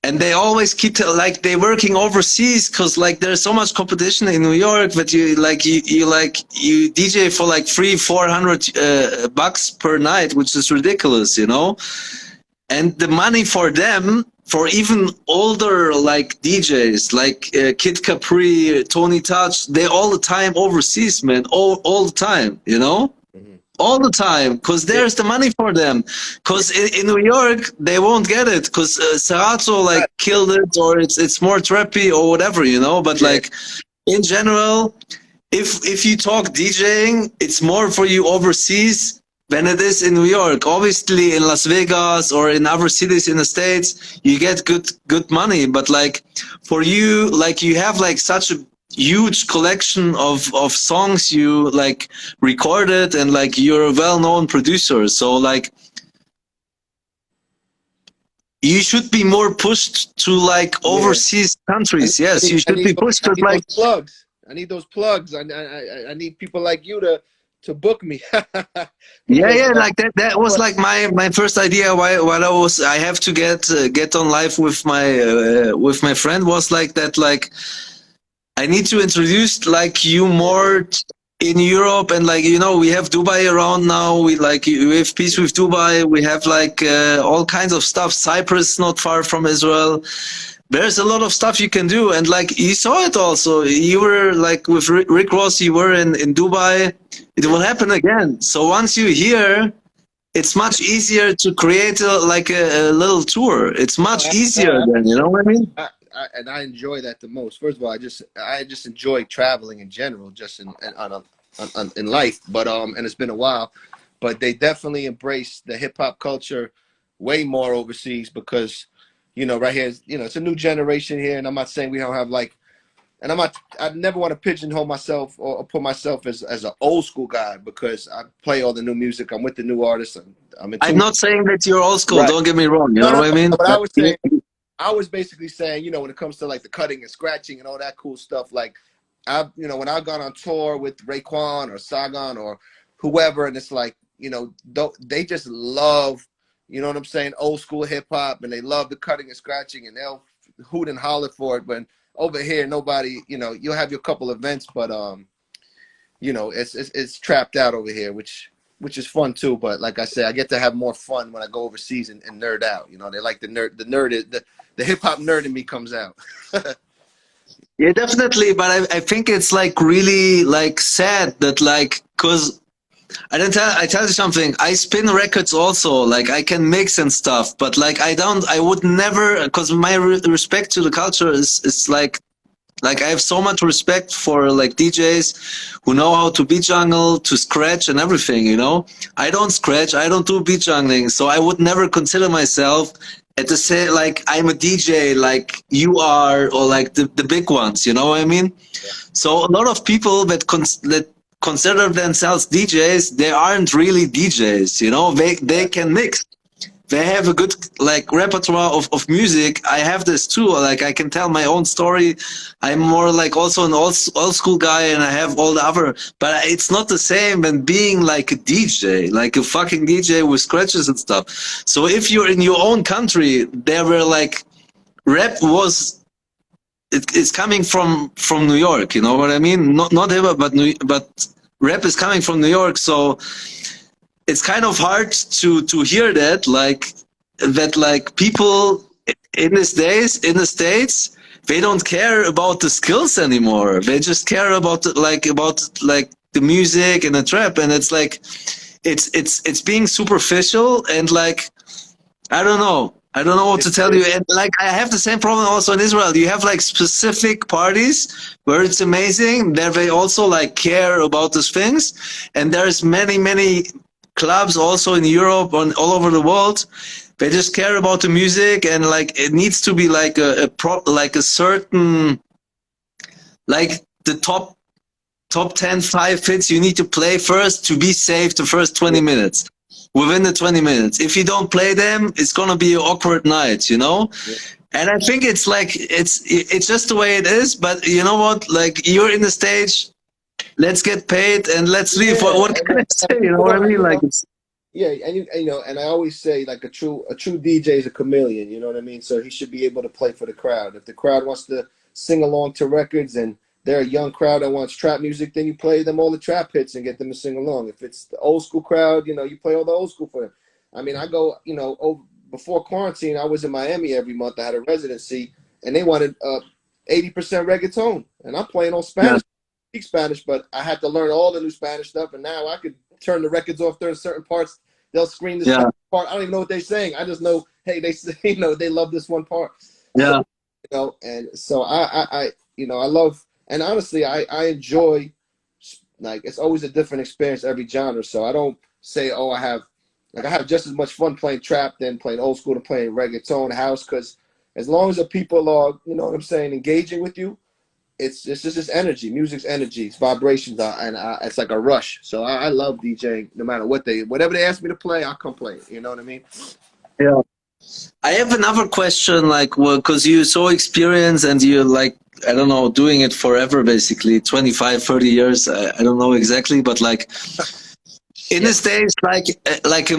and they always keep like they working overseas because like there's so much competition in New York that you DJ for like 300-400 bucks per night, which is ridiculous, you know. And the money for them, for even older like DJs like Kid Capri, Tony Touch, they all the time overseas, man, all the time, you know. All the time, because there's the money for them. Because in New York, they won't get it. Because Serato like killed it, or it's more trappy or whatever, you know. But like in general, if you talk DJing, it's more for you overseas than it is in New York. Obviously, in Las Vegas or in other cities in the States, you get good money. But like for you, like you have like such a huge collection of songs you like recorded, and like you're a well-known producer, so like you should be more pushed to like overseas countries. Yes, you should be pushed to like plugs. I need those plugs. I need people like you to book me. yeah, like that was like my first idea while I have to get on live with my friend, was like that, like I need to introduce like you more in Europe, and like, you know, we have Dubai around now. We have peace with Dubai. We have like all kinds of stuff. Cyprus, not far from Israel. There's a lot of stuff you can do, and like you saw it also. You were like with Rick Ross. You were in Dubai. It will happen again. So once you're here, it's much easier to create a little tour. It's much easier then. You know what I mean? And I enjoy that the most. First of all, I just enjoy traveling in general, just in life. But and it's been a while, but they definitely embrace the hip hop culture way more overseas, because you know, right here, you know, it's a new generation here, and I'm not saying we don't have like, and I never want to pigeonhole myself or put myself as an old school guy, because I play all the new music. I'm with the new artists. I'm not saying that you're old school. Right. Don't get me wrong. You know what I mean? But I was basically saying, you know, when it comes to like the cutting and scratching and all that cool stuff, like you know, when I've gone on tour with Raekwon or Sagan or whoever, and it's like, you know, they just love, you know what I'm saying, old school hip hop, and they love the cutting and scratching, and they'll hoot and holler for it. But over here, nobody, you know, you'll have your couple events, but you know, it's trapped out over here, which is fun too. But like I said, I get to have more fun when I go overseas and nerd out. You know, they like the hip hop nerd in me comes out. Yeah, definitely. But I think it's like really like sad that like, cause I tell you something. I spin records also. Like I can mix and stuff, but like I would never, cause my respect to the culture is like I have so much respect for like DJs who know how to beat jungle, to scratch and everything, you know. I don't scratch, I don't do beat jungling, so I would never consider myself at the same, like I'm a DJ like you are, or like the big ones, you know what I mean? Yeah. So a lot of people that consider themselves DJs, they aren't really DJs, you know. They can mix. They have a good like repertoire of music. I have this too. Like I can tell my own story. I'm more like also an old school guy, and I have all the other. But it's not the same than being like a DJ, like a fucking DJ with scratches and stuff. So if you're in your own country, there were like rap was. It's coming from New York. You know what I mean? Not ever, but rap is coming from New York. So it's kind of hard to hear that like people in these days in the States, they don't care about the skills anymore. They just care about the music and the trap, and it's like it's being superficial, and like I don't know what to tell you. And like I have the same problem also in Israel. You have like specific parties where it's amazing, that they also like care about these things, and there's many clubs also in Europe and all over the world. They just care about the music, and like it needs to be like a certain, like the top 10 5 hits you need to play first to be safe the first 20 minutes. Within the 20 minutes, if you don't play them, it's gonna be an awkward night, you know. Yeah. And I think it's like it's just the way it is. But you know what? Like you're in the stage. Let's get paid and let's leave. What can I say? You know what I mean? Like it's. Yeah, and you know, and I always say like a true DJ is a chameleon. You know what I mean? So he should be able to play for the crowd. If the crowd wants to sing along to records, and they're a young crowd that wants trap music, then you play them all the trap hits and get them to sing along. If it's the old school crowd, you know, you play all the old school for them. I mean, I go, you know, before quarantine, I was in Miami every month. I had a residency, and they wanted 80% reggaeton, and I'm playing on Yeah, Spanish. I speak Spanish, but I had to learn all the new Spanish stuff, and now I could turn the records off during certain parts. They'll scream this yeah, part. I don't even know what they're saying. I just know, hey, they say, you know, they love this one part. So, yeah, you know, and so you know, I love, and honestly, I enjoy, like, it's always a different experience every genre. So I don't say, oh, I have just as much fun playing trap than playing old school to playing reggaeton house, because as long as the people are, you know what I'm saying, engaging with you, it's just this energy. Music's energy, it's vibrations, and it's like a rush. So I love DJing. No matter whatever they ask me to play, I'll come play it. You know what I mean? yeah. I have another question, like, well, because you're so experienced and you're like, I don't know, doing it forever, basically 25, 30 years. I don't know exactly, but like in Yeah, these days, like a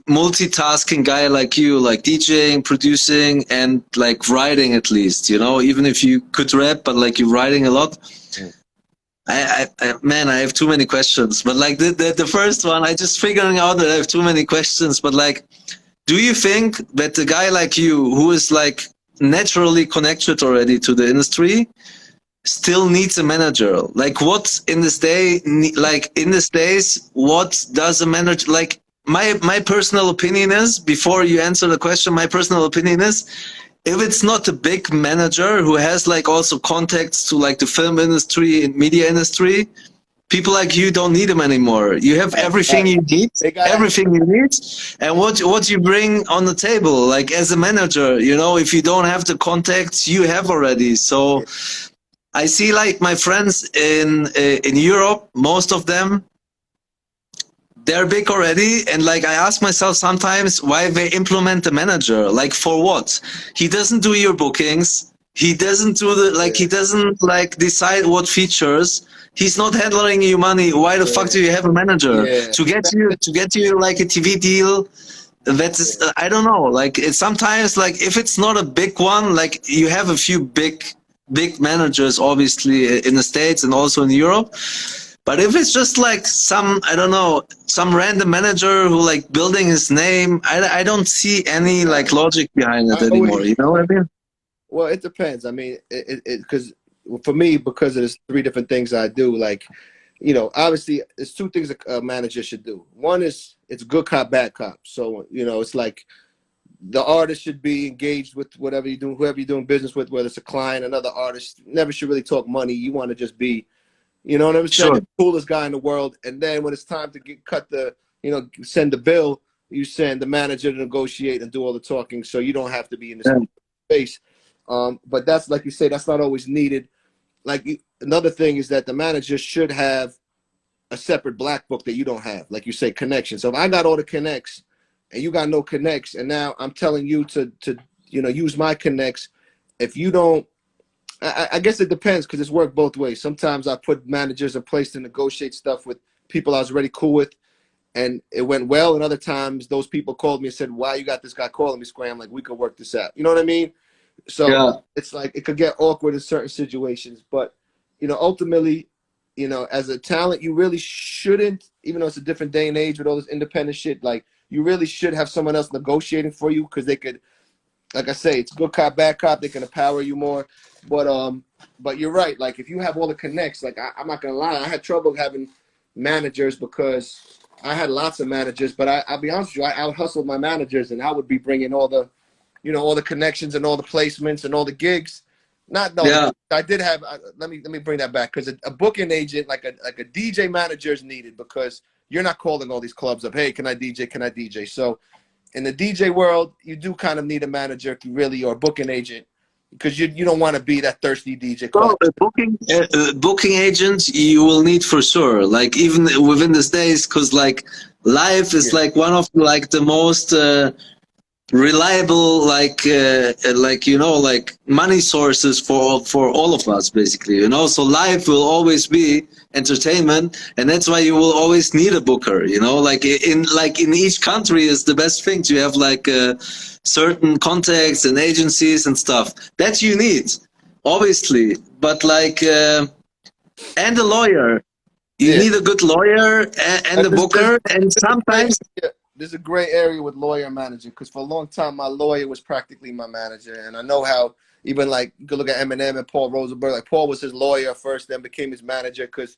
multitasking guy like you, like DJing, producing, and like writing at least, you know, even if you could rap, but like you're writing a lot. Man, I have too many questions, but like the first one, I just figuring out that I have too many questions, but like, do you think that a guy like you, who is like naturally connected already to the industry, still needs a manager? Like, what in this day, like in these days, what does a manager like? My personal opinion is, before you answer the question, my personal opinion is, if it's not a big manager who has like also contacts to like the film industry and media industry, people like you don't need them anymore. You have everything right. you need, They gotta. everything you need, and what you bring on the table, like as a manager, you know, if you don't have the contacts, you have already. So I see like my friends in Europe, most of them, they're big already, and like I ask myself sometimes why they implement the manager. Like for what? He doesn't do your bookings. He doesn't do the like. Yeah, He doesn't like decide what features. He's not handling your money. Why the fuck yeah, do you have a manager yeah, to get you like a TV deal? That is, yeah. I don't know. Like it's sometimes like if it's not a big one, like you have a few big managers, obviously in the States and also in Europe. But if it's just like some, I don't know, some random manager who like building his name, I don't see any like logic behind it I anymore. always. You know what I mean? Well, it depends. I mean, because for me, because of there's three different things I do. Like, you know, obviously, there's two things a manager should do. One is it's good cop, bad cop. So you know, it's like the artist should be engaged with whatever you're doing, whoever you're doing business with, whether it's a client, another artist. Never should really talk money. You want to just be, you know what I'm saying, Sure. the coolest guy in the world. And then when it's time to cut the, you know, send the bill, you send the manager to negotiate and do all the talking, so you don't have to be in the Yeah. space. But that's, like you say, that's not always needed. Like another thing is that the manager should have a separate black book that you don't have, like you say, connection. So if I got all the connects and you got no connects, and now I'm telling you to you know, use my connects, if you don't, I guess it depends, because it's worked both ways. Sometimes I put managers in place to negotiate stuff with people I was already cool with, and it went well. And other times those people called me and said, why you got this guy calling me, Scram? Like, we could work this out. You know what I mean? So Yeah. it's like it could get awkward in certain situations. But, you know, ultimately, you know, as a talent, you really shouldn't, even though it's a different day and age with all this independent shit, like, you really should have someone else negotiating for you, because they could, like I say, it's good cop, bad cop. They can empower you more. But you're right. Like, if you have all the connects, like I'm not gonna lie, I had trouble having managers, because I had lots of managers. But I'll be honest with you, I out hustled my managers, and I would be bringing all the, you know, all the connections and all the placements and all the gigs. Not all the Yeah. gigs. I did have. Let me bring that back, because a booking agent, like a DJ manager, is needed, because you're not calling all these clubs up. Hey, can I DJ? Can I DJ? So in the DJ world, you do kind of need a manager if you really, or a booking agent, because you don't want to be that thirsty DJ So calling. booking agent you will need for sure. Like even within these days, because like live is Yeah, like one of like the most reliable like you know like money sources for all of us basically, you know. So live will always be entertainment, and that's why you will always need a booker. You know, like in each country is the best thing to have like certain contacts and agencies and stuff that you need, obviously. But like and a lawyer, you Yeah. need a good lawyer and a booker, and sometimes There's a gray area with lawyer and manager, because for a long time my lawyer was practically my manager, and I know how even like you could look at Eminem and Paul Rosenberg. Like Paul was his lawyer first, then became his manager, because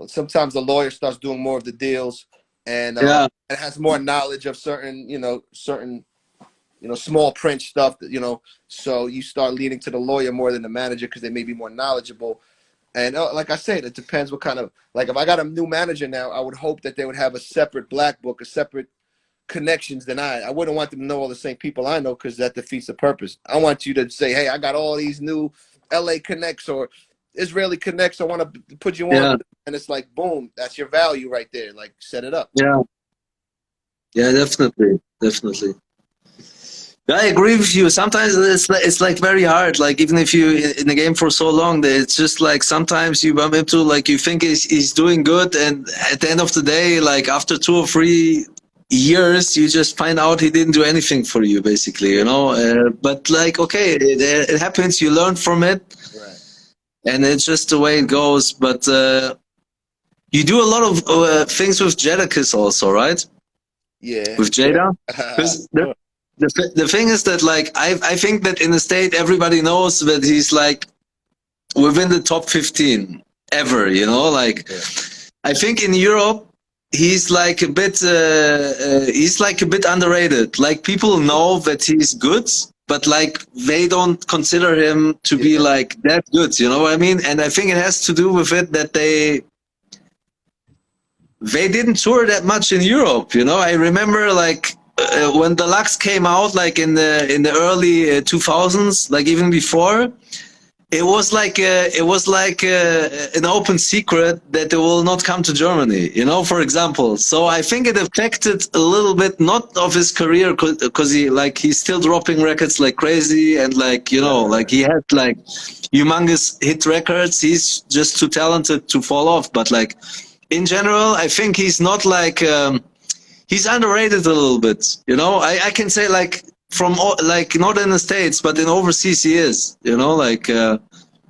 sometimes the lawyer starts doing more of the deals and has more knowledge of certain small print stuff that. So you start leaning to the lawyer more than the manager because they may be more knowledgeable. And like I said, it depends what kind of, like if I got a new manager now, I would hope that they would have a separate black book, a separate connections than I wouldn't want them to know all the same people I know, because that defeats the purpose. I want you to say, hey, I got all these new LA connects or Israeli connects. I want to put you on. And it's like, boom, that's your value right there. Like, set it up. Yeah, definitely. I agree with you. Sometimes it's like very hard. Like even if you in the game for so long, that it's just like sometimes you bump into like you think he's doing good, and at the end of the day, like after 2 or 3 years, you just find out he didn't do anything for you, basically. You know. But like okay, it happens. You learn from it, Right. and it's just the way it goes. But you do a lot of things with Jadakiss also, right? Yeah. With Jada, because the thing is that like I think that in the state everybody knows that he's like within the top 15 ever, you know, like I think in Europe he's like a bit underrated. Like people know that he's good, but like they don't consider him to be like that good, you know what I mean? And I think it has to do with it that they didn't tour that much in Europe, you know. I remember like when Deluxe came out, like in the early 2000s, like even before, it was like an open secret that they will not come to Germany, you know, for example. So I think it affected a little bit, not of his career, because he's still dropping records like crazy, and like, you know, like he had like humongous hit records. He's just too talented to fall off. But like in general, I think he's not like he's underrated a little bit, you know. I can say like from like not in the States, but in overseas he is, you know, like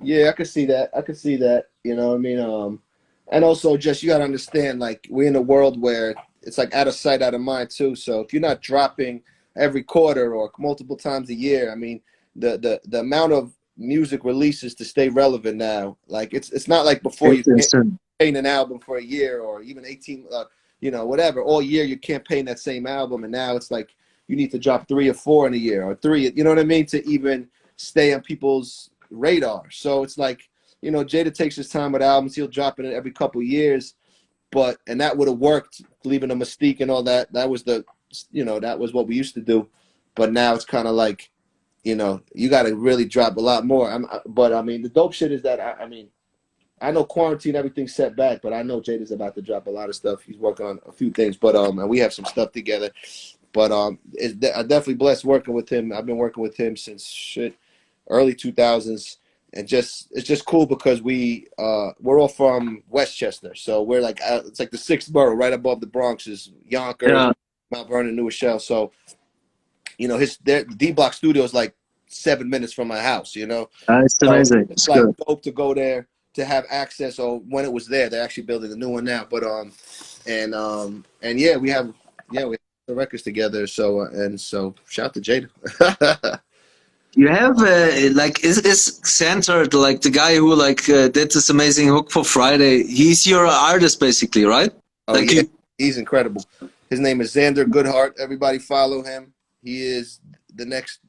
yeah, I could see that. You know what I mean? And also just, you got to understand, like, we're in a world where it's like out of sight, out of mind too. So if you're not dropping every quarter or multiple times a year, I mean, the amount of music releases to stay relevant now, like it's not like before you campaign an album for a year or even 18 whatever, all year you campaign that same album, and now it's like you need to drop 3 or 4 in a year, or 3, you know what I mean, to even stay on people's radar. So it's like, Jada takes his time with albums. He'll drop it every couple years, and that would have worked, leaving a mystique and all that. That was that was what we used to do. But now it's kind of like, you got to really drop a lot more. But I mean, the dope shit is that I know quarantine, everything's set back, but I know Jada's about to drop a lot of stuff. He's working on a few things, but and we have some stuff together. But I'm definitely blessed working with him. I've been working with him since early 2000s, and it's just cool because we're all from Westchester, so we're like it's like the 6th borough, right above the Bronx is Yonkers, Mount Vernon, New Rochelle. So the D Block studio is like 7 minutes from my house. It's amazing. It's like dope to go there, to have access. Or when it was there, they're actually building a new one now. But and yeah, we have the records together. So shout out to Jada. You have like is centered like the guy who like did this amazing hook for Friday. He's your artist basically, right? Oh like yeah, he's incredible. His name is Xander Goodhart. Everybody follow him. He is the next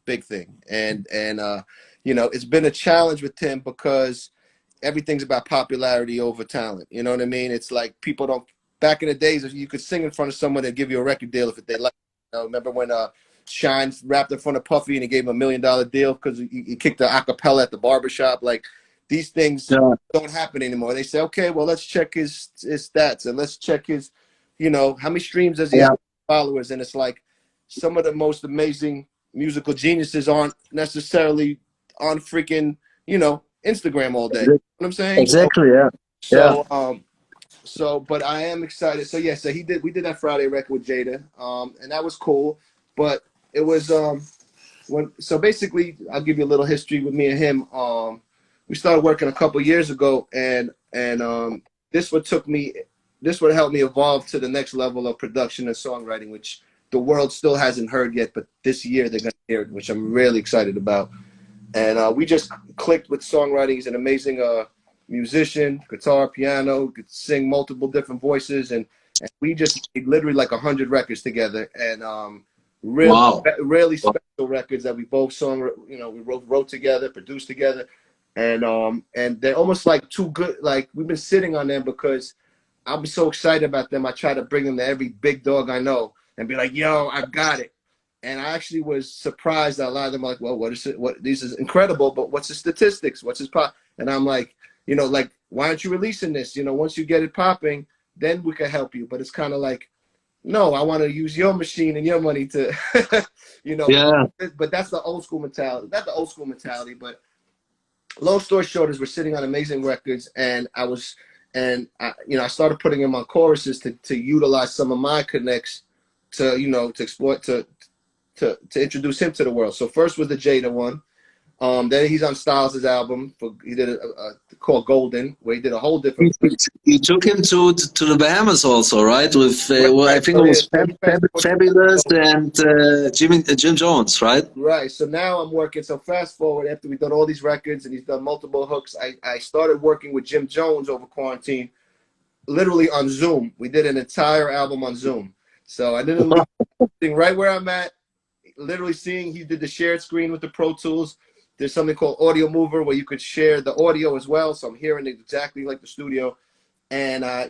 big thing. And it's been a challenge with him because everything's about popularity over talent. You know what I mean? It's like people don't. Back in the days, you could sing in front of someone and give you a record deal if they like. Remember when Shine rapped in front of Puffy and he gave him $1 million deal because he kicked the acapella at the barbershop? Like, these things don't happen anymore. They say, okay, well, let's check his stats and let's check his, how many streams does he have, followers? And it's like some of the most amazing musical geniuses aren't necessarily on freaking, Instagram all day. You know what I'm saying? Exactly, yeah. Yeah. So but I am excited. So yeah, so we did that Friday record with Jada, and that was cool. But it was so basically, I'll give you a little history with me and him. We started working a couple years ago, and this what took me, this what helped me evolve to the next level of production and songwriting, which the world still hasn't heard yet, but this year they're gonna hear it, which I'm really excited about. And we just clicked with songwriting. He's an amazing musician, guitar, piano, could sing multiple different voices, and we just made literally like 100 records together, and really, Wow. really special records that we both we wrote together, produced together, and they're almost like too good. Like we've been sitting on them because I'm so excited about them. I try to bring them to every big dog I know and be like, "Yo, I've got it." And I actually was surprised that a lot of them are like, "Well, what is it? What this is incredible, but what's the statistics? What's his pop?" And I'm like, like, why aren't you releasing this? Once you get it popping, then we can help you. But it's kind of like, no, I want to use your machine and your money to, Yeah. But that's the old school mentality. Not the old school mentality, but long story short is we're sitting on amazing records, and I started putting him on choruses to utilize some of my connects to, to exploit, to introduce him to the world. So first was the Jada one. Then he's on Styles' album. He did a called Golden, where he did a whole different. You took him to the Bahamas also, right? With well, I Right, think so it yeah, was so he fast-forward Fabulous and Jim Jones, right? right. So now I'm working. So fast forward, after we've done all these records and he's done multiple hooks, I started working with Jim Jones over quarantine, literally on Zoom. We did an entire album on Zoom. So I didn't leave sitting right where I'm at, literally seeing. He did the shared screen with the Pro Tools. There's something called Audio Mover where you could share the audio as well. So I'm hearing it exactly like the studio. And I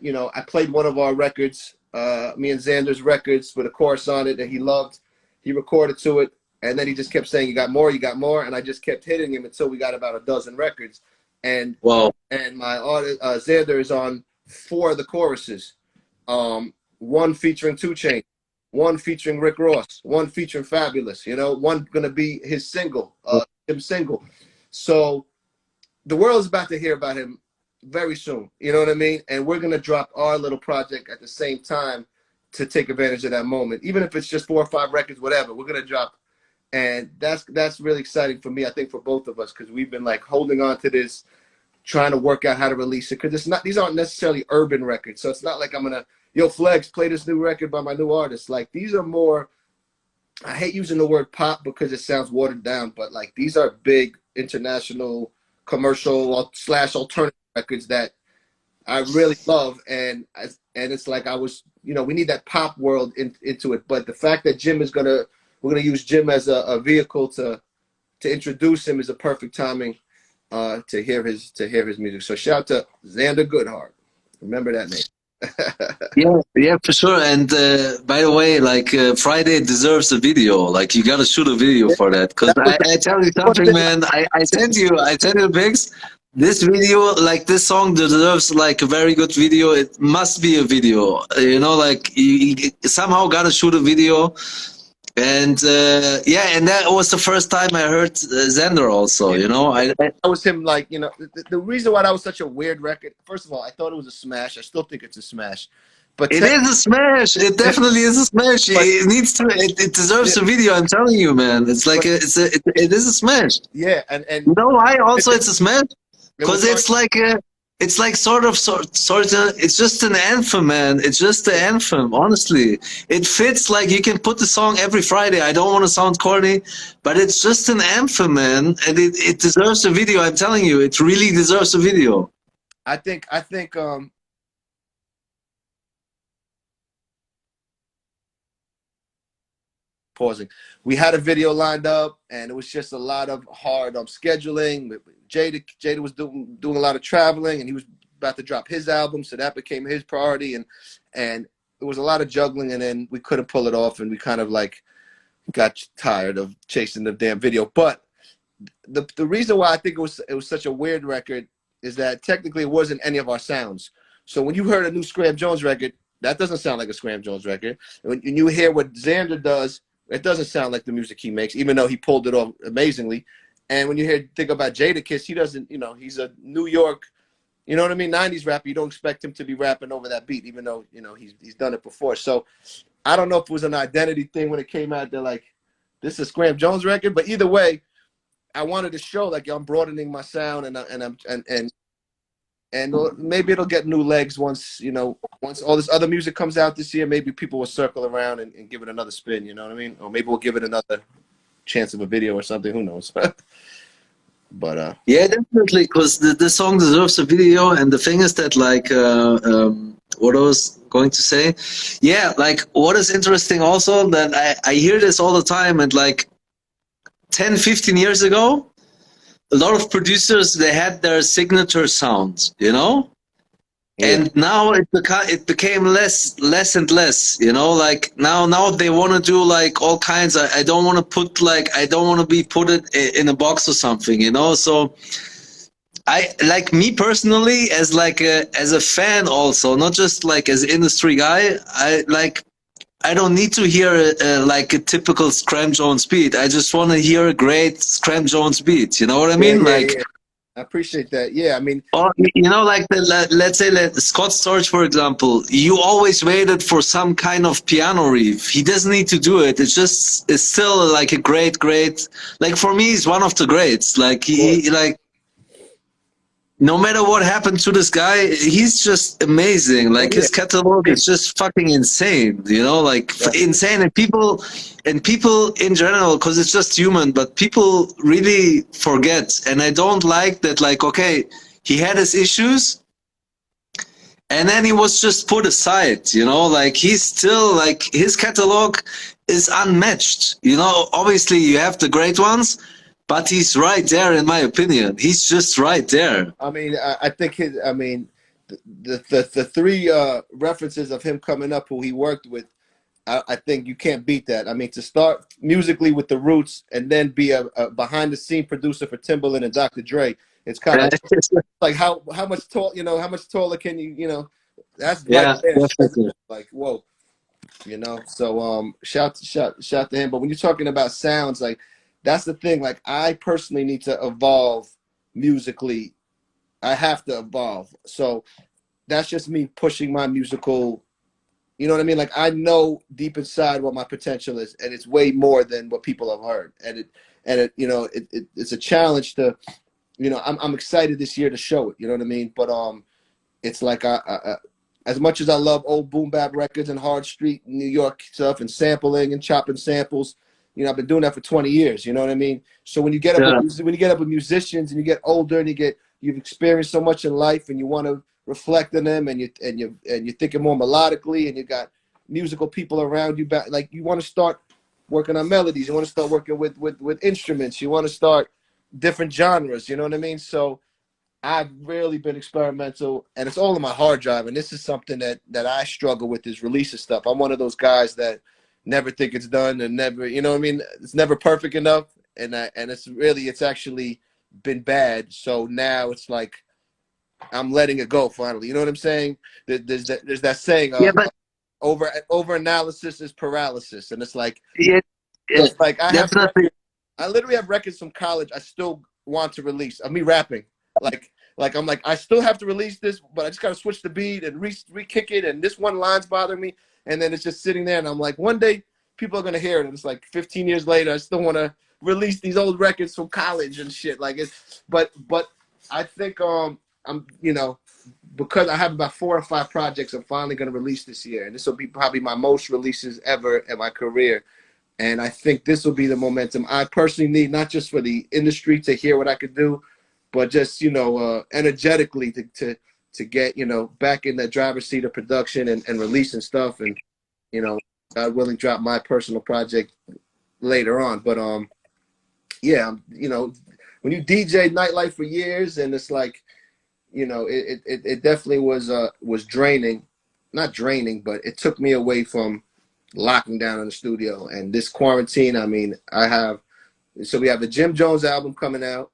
played one of our records, me and Xander's records, with a chorus on it that he loved. He recorded to it, and then he just kept saying, "You got more, you got more," and I just kept hitting him until we got about a dozen records. And Wow. my artist Xander is on 4 of the choruses, one featuring 2 Chainz, one featuring Rick Ross, one featuring Fabulous. One gonna be his single, him single. So the world is about to hear about him very soon. You know what I mean? And we're gonna drop our little project at the same time to take advantage of that moment. Even if it's just 4 or 5 records, whatever, we're gonna drop. And that's really exciting for me, I think, for both of us, because we've been like holding on to this, trying to work out how to release it. Because these aren't necessarily urban records. So it's not like I'm gonna, yo, Flex, play this new record by my new artist. Like these are more, I hate using the word pop because it sounds watered down, but like these are big international commercial / alternative records that I really love, and it's like we need that pop world into it. But the fact that we're gonna use Jim as a vehicle to introduce him is a perfect timing to hear his music. So shout out to Xander Goodhart. Remember that name. Yeah, yeah, for sure. And by the way, like Friday deserves a video. Like you got to shoot a video Yeah, for that. Because that was I tell you one something, thing. man. I sent you pics. This video, like this song, deserves like a very good video. It must be a video. Like you somehow got to shoot a video. And yeah, and that was the first time I heard Xander also. Yeah, I that was him. Like the reason why that was such a weird record. First of all, I thought it was a smash. I still think it's a smash. But It is a smash. It definitely is a smash. but It needs to. It deserves yeah, a video. I'm telling you, man. It's like but it is a smash. yeah, You know why? Also, it, it's a smash it was because hard. it's like sort of. It's just an anthem, man. It's just the anthem. Honestly, it fits. Like you can put the song every Friday. I don't want to sound corny, but it's just an anthem, man, and it deserves a video. I'm telling you, it really deserves a video. I think pausing. We had a video lined up, and it was just a lot of hard scheduling. Jada was doing a lot of traveling, and he was about to drop his album, so that became his priority, and it was a lot of juggling, and then we couldn't pull it off, and we kind of like got tired of chasing the damn video. But the reason why I think it was such a weird record is that technically it wasn't any of our sounds. So when you heard a new Scram Jones record, that doesn't sound like a Scram Jones record. And when you hear what Xander does, it doesn't sound like the music he makes, even though he pulled it off amazingly. And when you think about Jadakiss, he doesn't, he's a New York, You know what I mean? 90s rapper, you don't expect him to be rapping over that beat, even though, you know, he's done it before. So I don't know if it was an identity thing when it came out. They're like, this is a Scram Jones record. But either way, I wanted to show like I'm broadening my sound, and maybe it'll get new legs once, you know, once all this other music comes out this year. Maybe people will circle around and give it another spin. You know what I mean? Or maybe we'll give it another chance of a video or something. Who knows? But Yeah, definitely, because the song deserves a video, and the thing is that, like, what I was going to say, yeah, like, what is interesting also, that I hear this all the time, and like 10, 15 years ago, a lot of producers, they had their signature sound, you know? yeah. And now it became less and less, you know, like now they want to do like all kinds. I don't want to put like, I don't want to be put it in a box or something, you know? So I, like, me personally, as like as a fan also, not just like as industry guy, I don't need to hear like a typical Scram Jones beat. I just want to hear a great Scram Jones beat. You know what I mean? Like, Yeah. I appreciate that. Yeah, I mean, or, you know, like let's say Scott Storch, for example, you always waited for some kind of piano riff. He doesn't need to do it. It's still like a great, like, for me, he's one of the greats. Like, he like, no matter what happened to this guy, he's just amazing. Like, his catalog is just fucking insane, you know, like insane. And people in general, because it's just human, but people really forget. And I don't like that, like, okay, he had his issues and then he was just put aside, you know, like, he's still, like, his catalog is unmatched. You know, obviously you have the great ones, but he's right there, in my opinion. He's just right there. I mean, I think the three references of him coming up who he worked with, I think you can't beat that. I mean, to start musically with the Roots and then be a behind the scene producer for Timbaland and Dr. Dre, it's kind of like how much tall, you know, how much taller can you, you know, that's yeah, right there. definitely. Like, whoa, you know. So shout to him. But when you're talking about sounds, like, that's the thing. Like, I personally need to evolve musically. I have to evolve. So that's just me pushing my musical, you know what I mean? Like, I know deep inside what my potential is, and it's way more than what people have heard. And it you know, it's a challenge to, you know, I'm excited this year to show it, you know what I mean? But it's like I as much as I love old boom bap records and hard street New York stuff and sampling and chopping samples, you know, I've been doing that for 20 years, you know what I mean? So when you get up with musicians and you get older and you've experienced so much in life and you want to reflect on them, and you're thinking more melodically, and you got musical people around you, like, you want to start working on melodies, you want to start working with instruments, you want to start different genres, you know what I mean? So I've really been experimental, and it's all on my hard drive. And this is something that I struggle with, is releasing stuff. I'm one of those guys that never think it's done and never, you know what I mean? It's never perfect enough. And it's actually been bad. So now it's like, I'm letting it go finally. You know what I'm saying? There's that saying, Yeah, but over analysis is paralysis. And it's like, it's like, definitely. I literally have records from college I still want to release of me rapping. Like I'm like, I still have to release this, but I just got to switch the beat and re-kick it, and this one line's bothering me, and then it's just sitting there, and I'm like, one day people are gonna hear it, and it's like 15 years later, I still want to release these old records from college and shit. Like, but I think I'm, you know, because I have about 4 or 5 projects I'm finally gonna release this year, and this will be probably my most releases ever in my career. And I think this will be the momentum I personally need, not just for the industry to hear what I could do, but just, you know, energetically to get, you know, back in the driver's seat of production and releasing stuff, and, you know, God willing, drop my personal project later on. But yeah, you know, when you DJ nightlife for years, and it's like, you know, it definitely was draining, not draining, but it took me away from locking down in the studio. And this quarantine, I mean, we have the Jim Jones album coming out.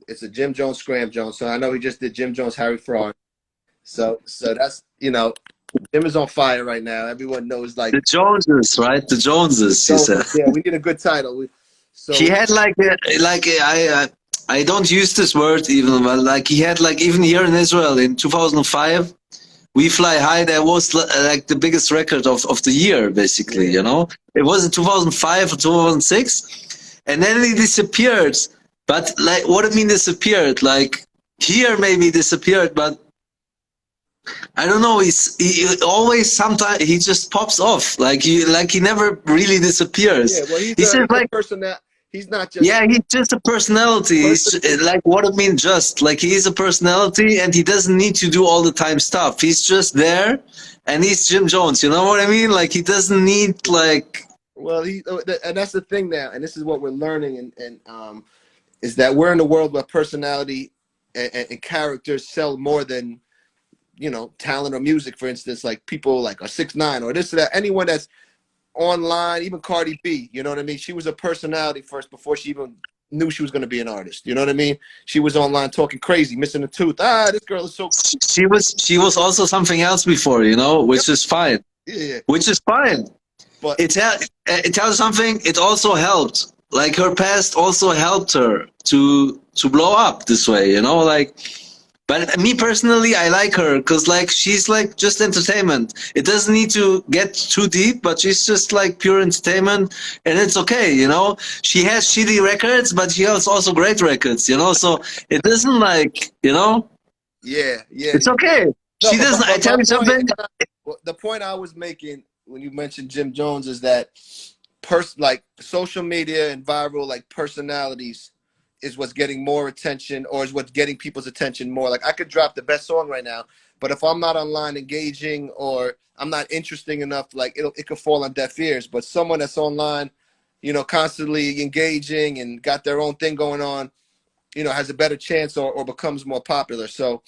It's a Jim Jones Scram Jones. So I know he just did Jim Jones Harry Fraud. So that's, you know, Jim is on fire right now. Everyone knows, like, The Joneses, right? The Joneses, you said. Yeah, we need a good title. He had like I don't use this word even, but like he had like even here in Israel in 2005, We Fly High. That was like the biggest record of the year, basically. You know, it was in 2005 or 2006, and then he disappeared. But like, what do you mean disappeared? Like here maybe disappeared, but I don't know. He always sometimes he just pops off. Like he never really disappears. Yeah, well, He's he's just a like person that he's not just yeah, he's just a personality. He's like what I mean, just like he's a personality, and he doesn't need to do all the time stuff. He's just there, and he's Jim Jones. You know what I mean? Like he doesn't need like. well, and that's the thing now, and this is what we're learning, and is that we're in a world where personality and characters sell more than talent or music. For instance, like people like a 6ix9ine or this or that. Anyone that's online, even Cardi B, you know what I mean? She was a personality first before she even knew she was going to be an artist. You know what I mean? She was online talking crazy, missing a tooth. This girl is so. She was also something else before, which is fine. Yeah. Which is fine. But it tells something. It also helped. Like her past also helped her to blow up this way. Like. But me personally, I like her because like she's like just entertainment. It doesn't need to get too deep, but she's just like pure entertainment, and it's okay. She has shitty records, but she has also great records. So it doesn't like yeah. It's okay. No, she doesn't. I tell you something. The point I was making when you mentioned Jim Jones is that like social media and viral like personalities is what's getting more attention, or is what's getting people's attention more. Like I could drop the best song right now, but if I'm not online engaging or I'm not interesting enough, like it could fall on deaf ears. But someone that's online, constantly engaging and got their own thing going on, has a better chance or becomes more popular. So,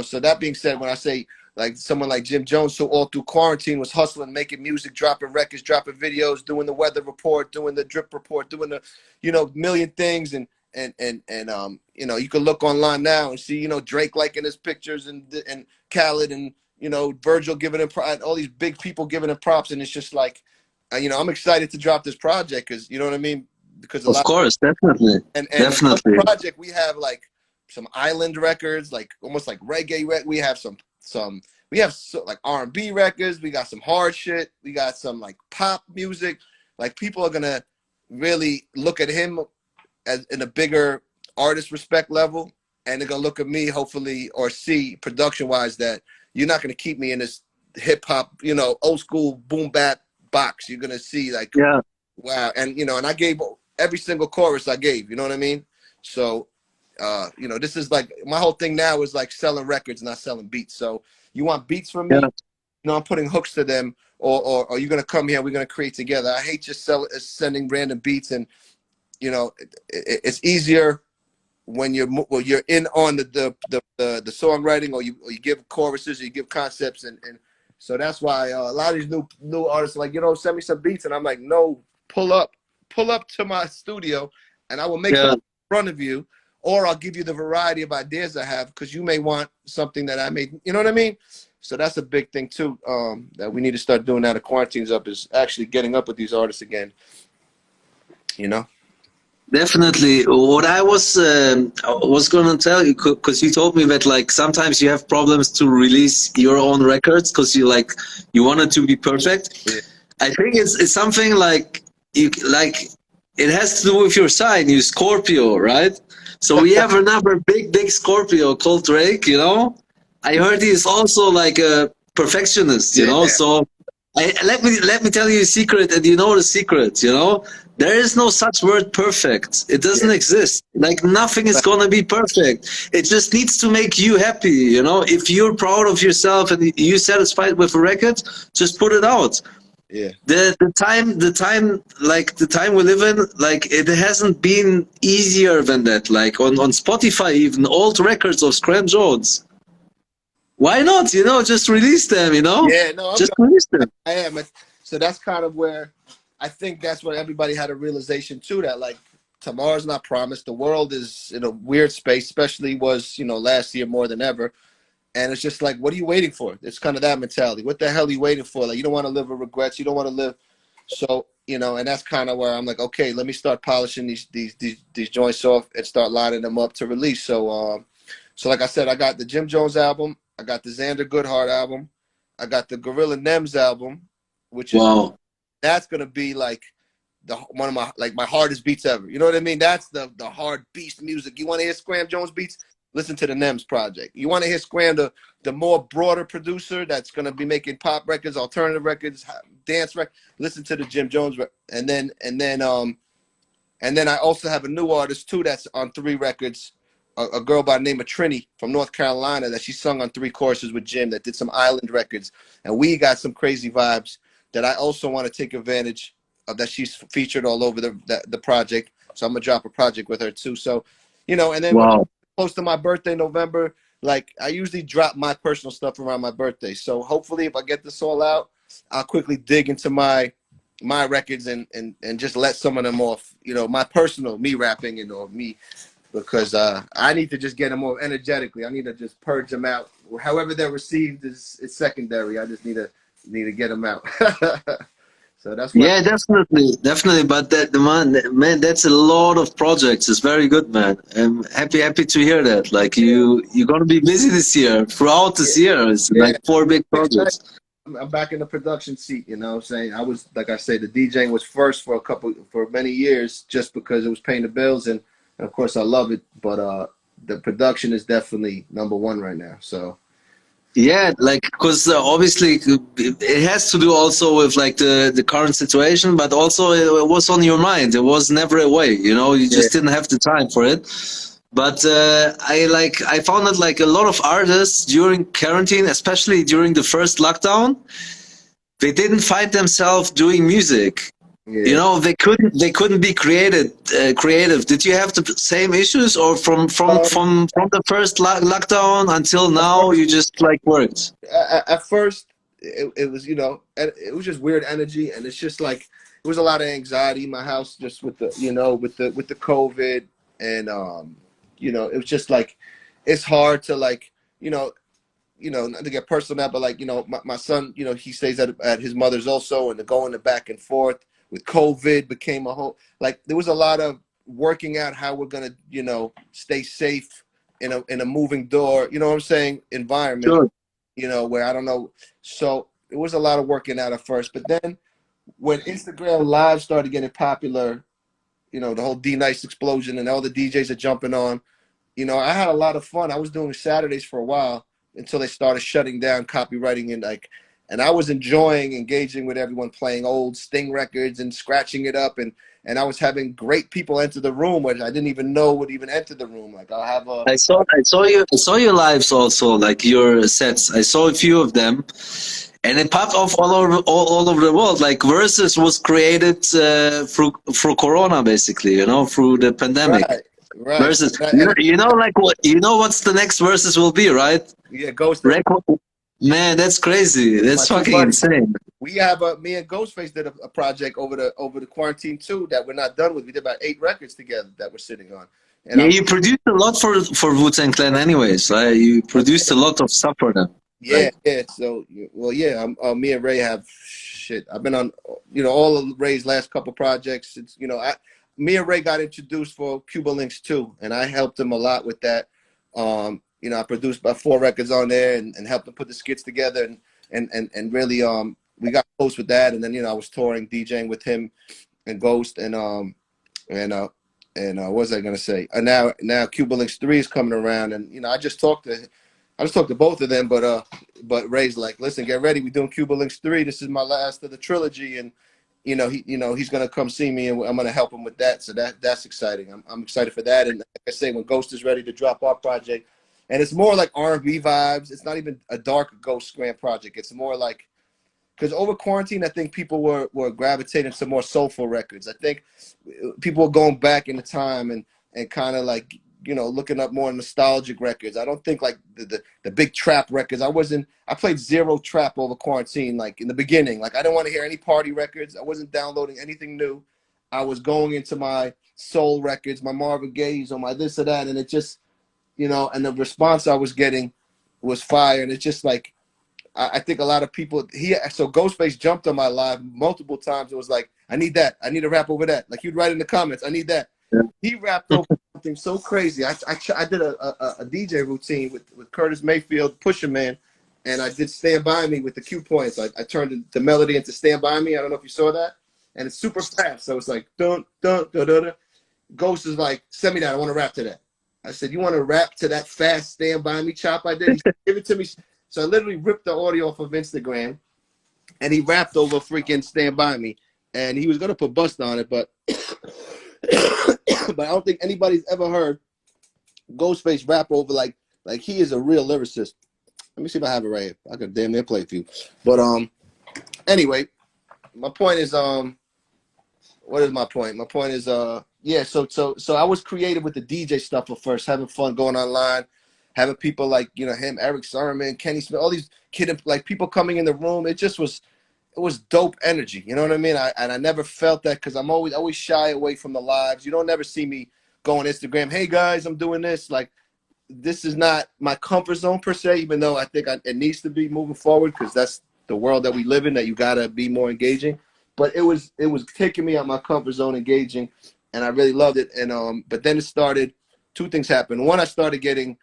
so that being said, when I say like someone like Jim Jones, who all through quarantine was hustling, making music, dropping records, dropping videos, doing the weather report, doing the drip report, doing the, million things, and you can look online now and see, Drake liking his pictures and Khaled and, Virgil giving him all these big people giving him props. And it's just like, I'm excited to drop this project because, you know what I mean? Because of course, definitely. And definitely. On the project, we have like some island records, like almost like reggae. We have like R&B records. We got some hard shit. We got some like pop music. Like people are going to really look at him as in a bigger artist respect level, and they're gonna look at me hopefully or see production wise that you're not gonna keep me in this hip hop, old school boom bap box. You're gonna see like, wow, and and I gave every single chorus I gave. You know what I mean? So, this is like my whole thing now is like selling records, not selling beats. So you want beats from me? I'm putting hooks to them, or you're gonna come here. We're gonna create together. I hate just sending random beats and. It's easier when you're in on the songwriting, or you give choruses, or you give concepts, and so that's why a lot of these new artists are like, send me some beats, and I'm like, no, pull up to my studio, and I will make something in front of you, or I'll give you the variety of ideas I have because you may want something that I made. You know what I mean? So that's a big thing too, that we need to start doing now. The quarantine's up is actually getting up with these artists again. Definitely. What I was going to tell you, because you told me that like sometimes you have problems to release your own records because you want it to be perfect. Yeah. I think it's something like it has to do with your sign. You Scorpio, right? So we have another big Scorpio called Drake. I heard he's also like a perfectionist. So let me tell you a secret, and the secret. There is no such word perfect. It doesn't exist. Like nothing is gonna be perfect. It just needs to make you happy. If you're proud of yourself and you're satisfied with a record, just put it out. Yeah. The time we live in, like it hasn't been easier than that. Like on Spotify, even old records of Scram Jones. Why not? Just release them. Yeah. No. Just release them. I am. So that's kind of where. I think that's what everybody had a realization too, that like tomorrow's not promised. The world is in a weird space, especially was, last year more than ever. And it's just like, what are you waiting for? It's kind of that mentality. What the hell are you waiting for? Like, you don't want to live with regrets. You don't want to live. So, and that's kind of where I'm like, okay, let me start polishing these joints off and start lining them up to release. So like I said, I got the Jim Jones album, I got the Xander Goodhart album, I got the Gorilla Nems album, which is Wow. that's gonna be like one of my hardest beats ever. You know what I mean? That's the hard beast music. You want to hear Scram Jones beats? Listen to the Nems project. You want to hear Scram, the more broader producer that's gonna be making pop records, alternative records, dance records. Listen to the Jim Jones, and then I also have a new artist too that's on 3 records. A girl by the name of Trini from North Carolina that she sung on 3 choruses with Jim that did some island records. And we got some crazy vibes that I also want to take advantage of, that she's featured all over the project. So I'm going to drop a project with her too. So, and then when Wow. close to my birthday, November, like I usually drop my personal stuff around my birthday. So hopefully if I get this all out, I'll quickly dig into my records and just let some of them off, my personal, me rapping or me, because I need to just get them more energetically. I need to just purge them out. However they're received is secondary. I just need to get them out. So that's what. Yeah, definitely. But man, that's a lot of projects. It's very good, man. I'm happy to hear that. Like you're gonna be busy this year, throughout this year. It's Yeah, like 4 big projects. I'm back in the production seat. You know what I'm saying? I was, like I say, the DJing was first for many years just because it was paying the bills, and of course I love it. But the production is definitely number one right now. So. Yeah, like because obviously it has to do also with like the current situation, but also it was on your mind. It was never away. You Yeah. just didn't have the time for it. But I found that like a lot of artists during quarantine, especially during the first lockdown, they didn't find themselves doing music. Yeah. They couldn't be creative. Did you have the same issues, or Um, from the first lockdown until at now first, you just like worked? at first it was, it was just weird energy, and it's just like it was a lot of anxiety in my house just with the, with the COVID, and it was just like it's hard to like, not to get personal now, but like, my son, he stays at his mother's also, and they're going back and forth with COVID became a whole, like, there was a lot of working out how we're going to, stay safe in a moving door, you know what I'm saying, environment, Sure. where I don't know. So it was a lot of working out at first, but then when Instagram Live started getting popular, the whole D Nice explosion and all the DJs are jumping on, I had a lot of fun. I was doing Saturdays for a while until they started shutting down copywriting, and I was enjoying engaging with everyone, playing old Sting records and scratching it up, and I was having great people enter the room, which I didn't even know would even enter the room. Like I'll have a I saw your lives also, like your sets. I saw a few of them, and it popped off all over the world. Like Versus was created through Corona, basically. Through the pandemic. right, right, Versus, and like what what's the next Versus will be, right? yeah, Ghost and Record. Man, that's crazy. my That's two fucking buddies. insane. We have me and Ghostface did a project over the quarantine too that we're not done with. We did about 8 records together that we're sitting on, and Yeah, I'm you produced a lot for Wu-Tang Clan, anyways, right? You produced a lot of stuff for them. yeah, yeah. So, well, yeah. Me and Ray have shit. I've been on, all of Ray's last couple projects. It's, me and Ray got introduced for Cuba Links too, and I helped him a lot with that. I produced about 4 records on there and helped him put the skits together, and really, we got close with that. And then, I was touring, DJing with him and Ghost, and what was I gonna say? Now Cuba Links 3 is coming around, and I just talked to both of them, but Ray's like, listen, get ready, we're doing Cuba Links 3. This is my last of the trilogy, and he's gonna come see me, and I'm gonna help him with that. So that's exciting. I'm excited for that. And like I say, when Ghost is ready to drop our project, and it's more like R&B vibes. It's not even a dark Ghost Scram project. It's more like, because over quarantine, I think people were gravitating to more soulful records. I think people were going back in the time and kind of like, looking up more nostalgic records. I don't think like the big trap records. I played zero trap over quarantine, like in the beginning. Like I didn't want to hear any party records. I wasn't downloading anything new. I was going into my soul records, my Marvin Gaye's, or my this or that, and it just, and the response I was getting was fire. And it's just like, I think a lot of people so Ghostface jumped on my live multiple times. It was like, I need that. I need to rap over that. Like he'd write in the comments, I need that. Yeah. He rapped over something so crazy. I did a DJ routine with Curtis Mayfield, Pusher Man, and I did Stand By Me with the cue points. I turned the melody into Stand By Me. I don't know if you saw that. And it's super fast. So it's like, dun, dun, dun, dun, dun. Ghost is like, send me that. I want to rap to that. I said, you want to rap to that fast Stand By Me chop I did? He said, give it to me. So I literally ripped the audio off of Instagram, and he rapped over freaking Stand By Me. And he was going to put Bust on it, but but I don't think anybody's ever heard Ghostface rap over like he is a real lyricist. Let me see if I have it right here. I could damn near play it for you. But anyway, my point is what is my point? My point is yeah, so I was creative with the DJ stuff at first, having fun going online, having people like, you know, him, Eric Sermon, Kenny Smith, all these like people coming in the room. It was dope energy. You know what I mean? I never felt that because I'm always shy away from the lives. You don't never see me go on Instagram, hey guys, I'm doing this. Like, this is not my comfort zone per se, even though I think it needs to be moving forward because that's the world that we live in, that you got to be more engaging. But it was taking me out my comfort zone, engaging, and I really loved it. And but then it started, two things happened. One, I started getting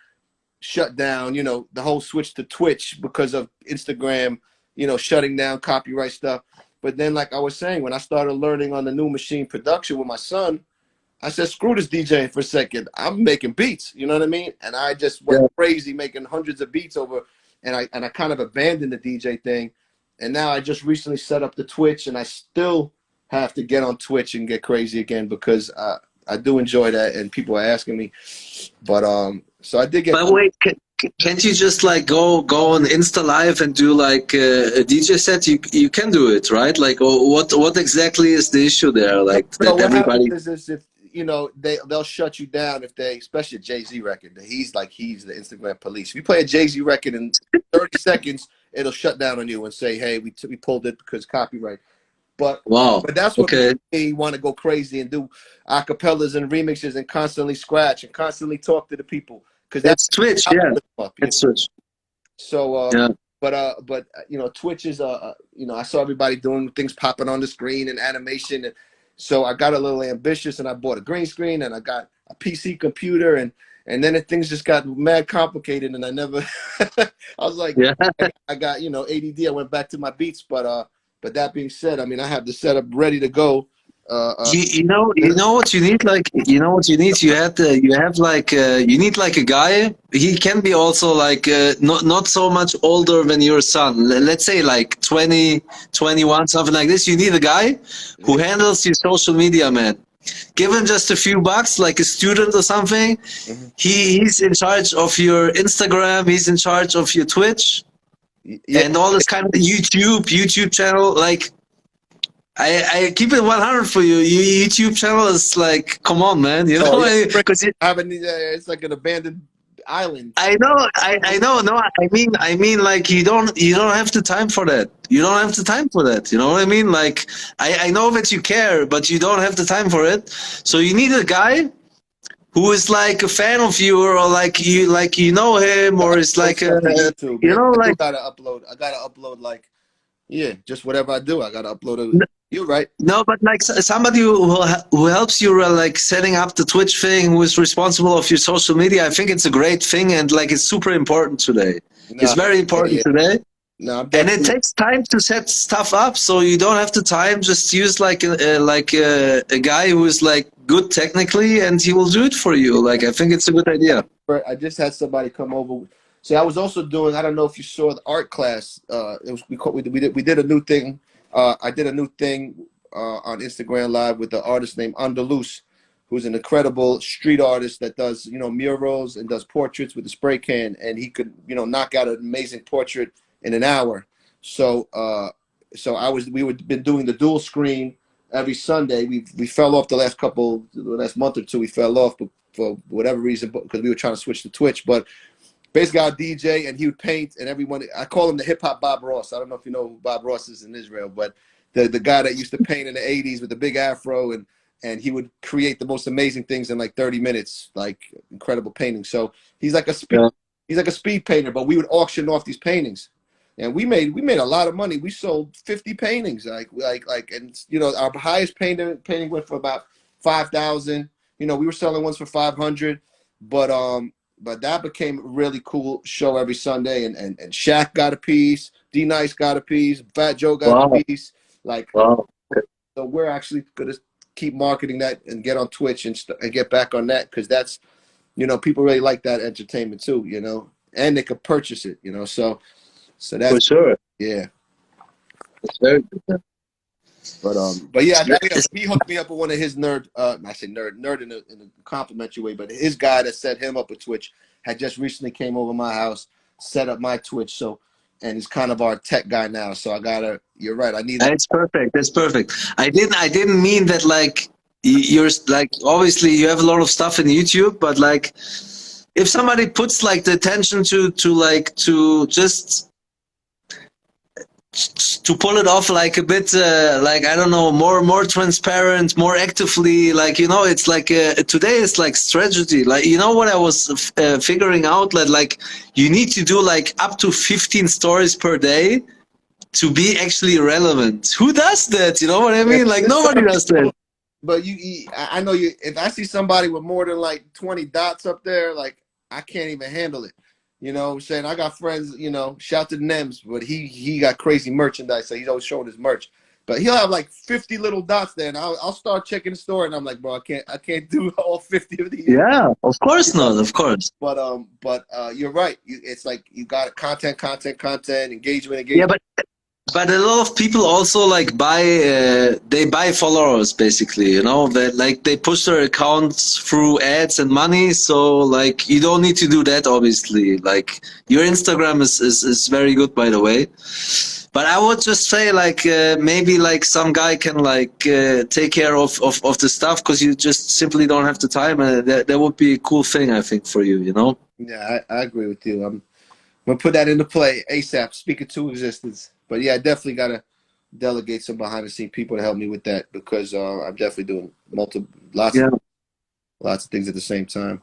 shut down, you know, the whole switch to Twitch because of Instagram, you know, shutting down copyright stuff. But then, like I was saying, when I started learning on the new machine production with my son, I said, screw this DJing for a second. I'm making beats, you know what I mean? And I just went crazy making hundreds of beats over, and I kind of abandoned the DJ thing. And now I just recently set up the Twitch, and I still have to get on Twitch and get crazy again because I do enjoy that, and people are asking me. But so I did get. But wait, can't you just like go on Insta Live and do like a DJ set? You can do it, right? Like, what exactly is the issue there? Like No, that what everybody. happens is if you know they'll shut you down if they, especially a Jay-Z record. He's the Instagram police. If you play a Jay-Z record in 30 seconds, it'll shut down on you and say, hey, we pulled it because copyright. But Wow. that's what Okay. made me want to go crazy and do acapellas and remixes and constantly scratch and constantly talk to the people because that's It's Twitch, how I yeah. live up, you know? It's Twitch. So Yeah. but you know, Twitch is you know, I saw everybody doing things popping on the screen and animation, and so I got a little ambitious and I bought a green screen and I got a PC computer, and then things just got mad complicated, and I never I was like, Yeah. I got, you know, ADD. I went back to my beats, but that being said, I mean, I have the setup ready to go. You know what you need, like, you know what you need, you have like you need like a guy. He can be also like not so much older than your son. Let's say like 20, 21, something like this. You need a guy who handles your social media, man. Give him just a few bucks, like a student or something. Mhm. He's in charge of your Instagram, he's in charge of your Twitch, Yeah, and all this kind of YouTube channel. Like, I keep it 100 for you. Your YouTube channel is like, come on, man. You know, yeah. because It's like an abandoned island. I know. No, I mean, like you don't have the time for that. You don't have the time for that. You know what I mean? Like, I know that you care, but you don't have the time for it. So you need a guy who is like a fan of you, or like you know him, or is like a, YouTube. you Yeah, know, I do like. gotta upload. I gotta upload like, yeah, just whatever I do, I gotta upload it. You're right. No, but like somebody who helps you like setting up the Twitch thing, who is responsible of your social media. I think it's a great thing, and like it's super important today. It's No, very important yeah. today, No, I'm and it definitely. takes time to set stuff up. So you don't have the time. Just use like a guy who is like good technically, and he will do it for you. Like, I think it's a good idea. I just had somebody come over. See, I was also doing. I don't know if you saw the art class. It was we did a new thing. I did a new thing on Instagram Live with an artist named Andalus, who's an incredible street artist that does, you know, murals and does portraits with a spray can, and he could, you know, knock out an amazing portrait in an hour. So we would been doing the dual screen every Sunday. We fell off the last month or two. We fell off for whatever reason, because we were trying to switch to Twitch. But basically, our DJ, and he would paint, and everyone. I call him the hip hop Bob Ross. I don't know if you know who Bob Ross is in Israel, but the guy that used to paint in the '80s with the big afro, and he would create the most amazing things in like 30 minutes, like incredible paintings. So he's like a speed painter, but we would auction off these paintings. and we made a lot of money. We sold 50 paintings, and you know, our highest painting went for about 5,000. You know, we were selling ones for 500, but that became a really cool show every Sunday, and Shaq got a piece, D Nice got a piece, Fat Joe got Wow. a piece. Like, Wow. so we're actually gonna keep marketing that and get on Twitch and get back on that, because that's, you know, people really like that entertainment too, you know, and they could purchase it, you know. So For that's, sure. yeah. It's very good. But yeah, It's- he hooked me up with one of his nerd. I say nerd in a complimentary way. But his guy that set him up with Twitch had just recently came over my house, set up my Twitch. So, and he's kind of our tech guy now. So I gotta. You're right. I need. It's perfect. It's perfect. I didn't mean that like you're like obviously you have a lot of stuff in YouTube, but like if somebody puts like the attention to just to pull it off like a bit like I don't know, more transparent, more actively, like, you know, it's like today it's like strategy, like, you know what I was figuring out, that like you need to do like up to 15 stories per day to be actually relevant. Who does that? You know what I mean? Like nobody does that. But I know you. If I see somebody with more than like 20 dots up there, like I can't even handle it. You know what I'm saying? I got friends, you know, shout to Nems, but he got crazy merchandise, so he's always showing his merch. But he'll have like 50 little dots there, and I'll start checking the store, and I'm like, bro, I can't do all 50 of these. Yeah, of course You know? not. Of course. But you're right. It's like you got content, engagement. Yeah, but a lot of people also like buy they buy followers basically, you know, that like they push their accounts through ads and money. So like you don't need to do that obviously. Like your Instagram is very good, by the way. But I would just say like maybe like some guy can like take care of the stuff, because you just simply don't have the time, and that would be a cool thing, I think, for you, you know? Yeah, I agree with you. I'm gonna put that into play ASAP. Speak it to existence. But yeah, I definitely gotta delegate some behind the scene people to help me with that, because I'm definitely doing Yeah, lots of things at the same time.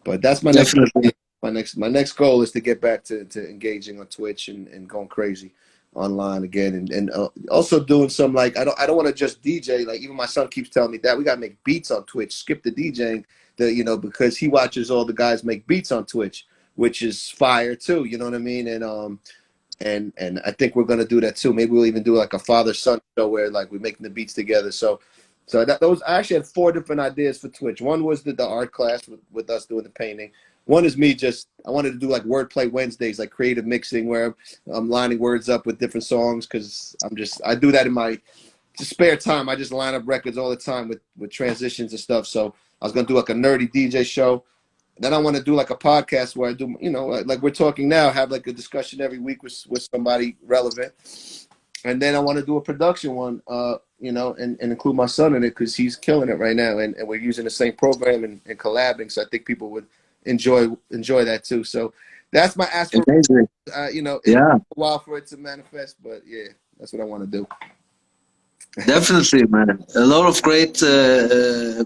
But that's my definitely. my next goal is to get back to engaging on Twitch and going crazy online again, and also doing some, like, I don't want to just DJ. Like, even my son keeps telling me that we gotta make beats on Twitch, skip the DJing, you know, because he watches all the guys make beats on Twitch, which is fire too, you know what I mean? And I think we're gonna do that too. Maybe we'll even do like a father son show where like we're making the beats together. So those, I actually had 4 different ideas for Twitch. One was the art class with us doing the painting. One is me I wanted to do like wordplay Wednesdays, like creative mixing, where I'm lining words up with different songs, because I do that in my spare time. I just line up records all the time with transitions and stuff. So I was gonna do like a nerdy DJ show. Then I want to do like a podcast where I do, you know, like we're talking now, have like a discussion every week with somebody relevant. And then I want to do a production one, you know, and include my son in it, because he's killing it right now. And we're using the same program and collabing. So I think people would enjoy that too. So that's my aspiration. Amazing. You know, it'll Yeah. take a while for it to manifest, but yeah, that's what I want to do. Definitely, man. A lot of great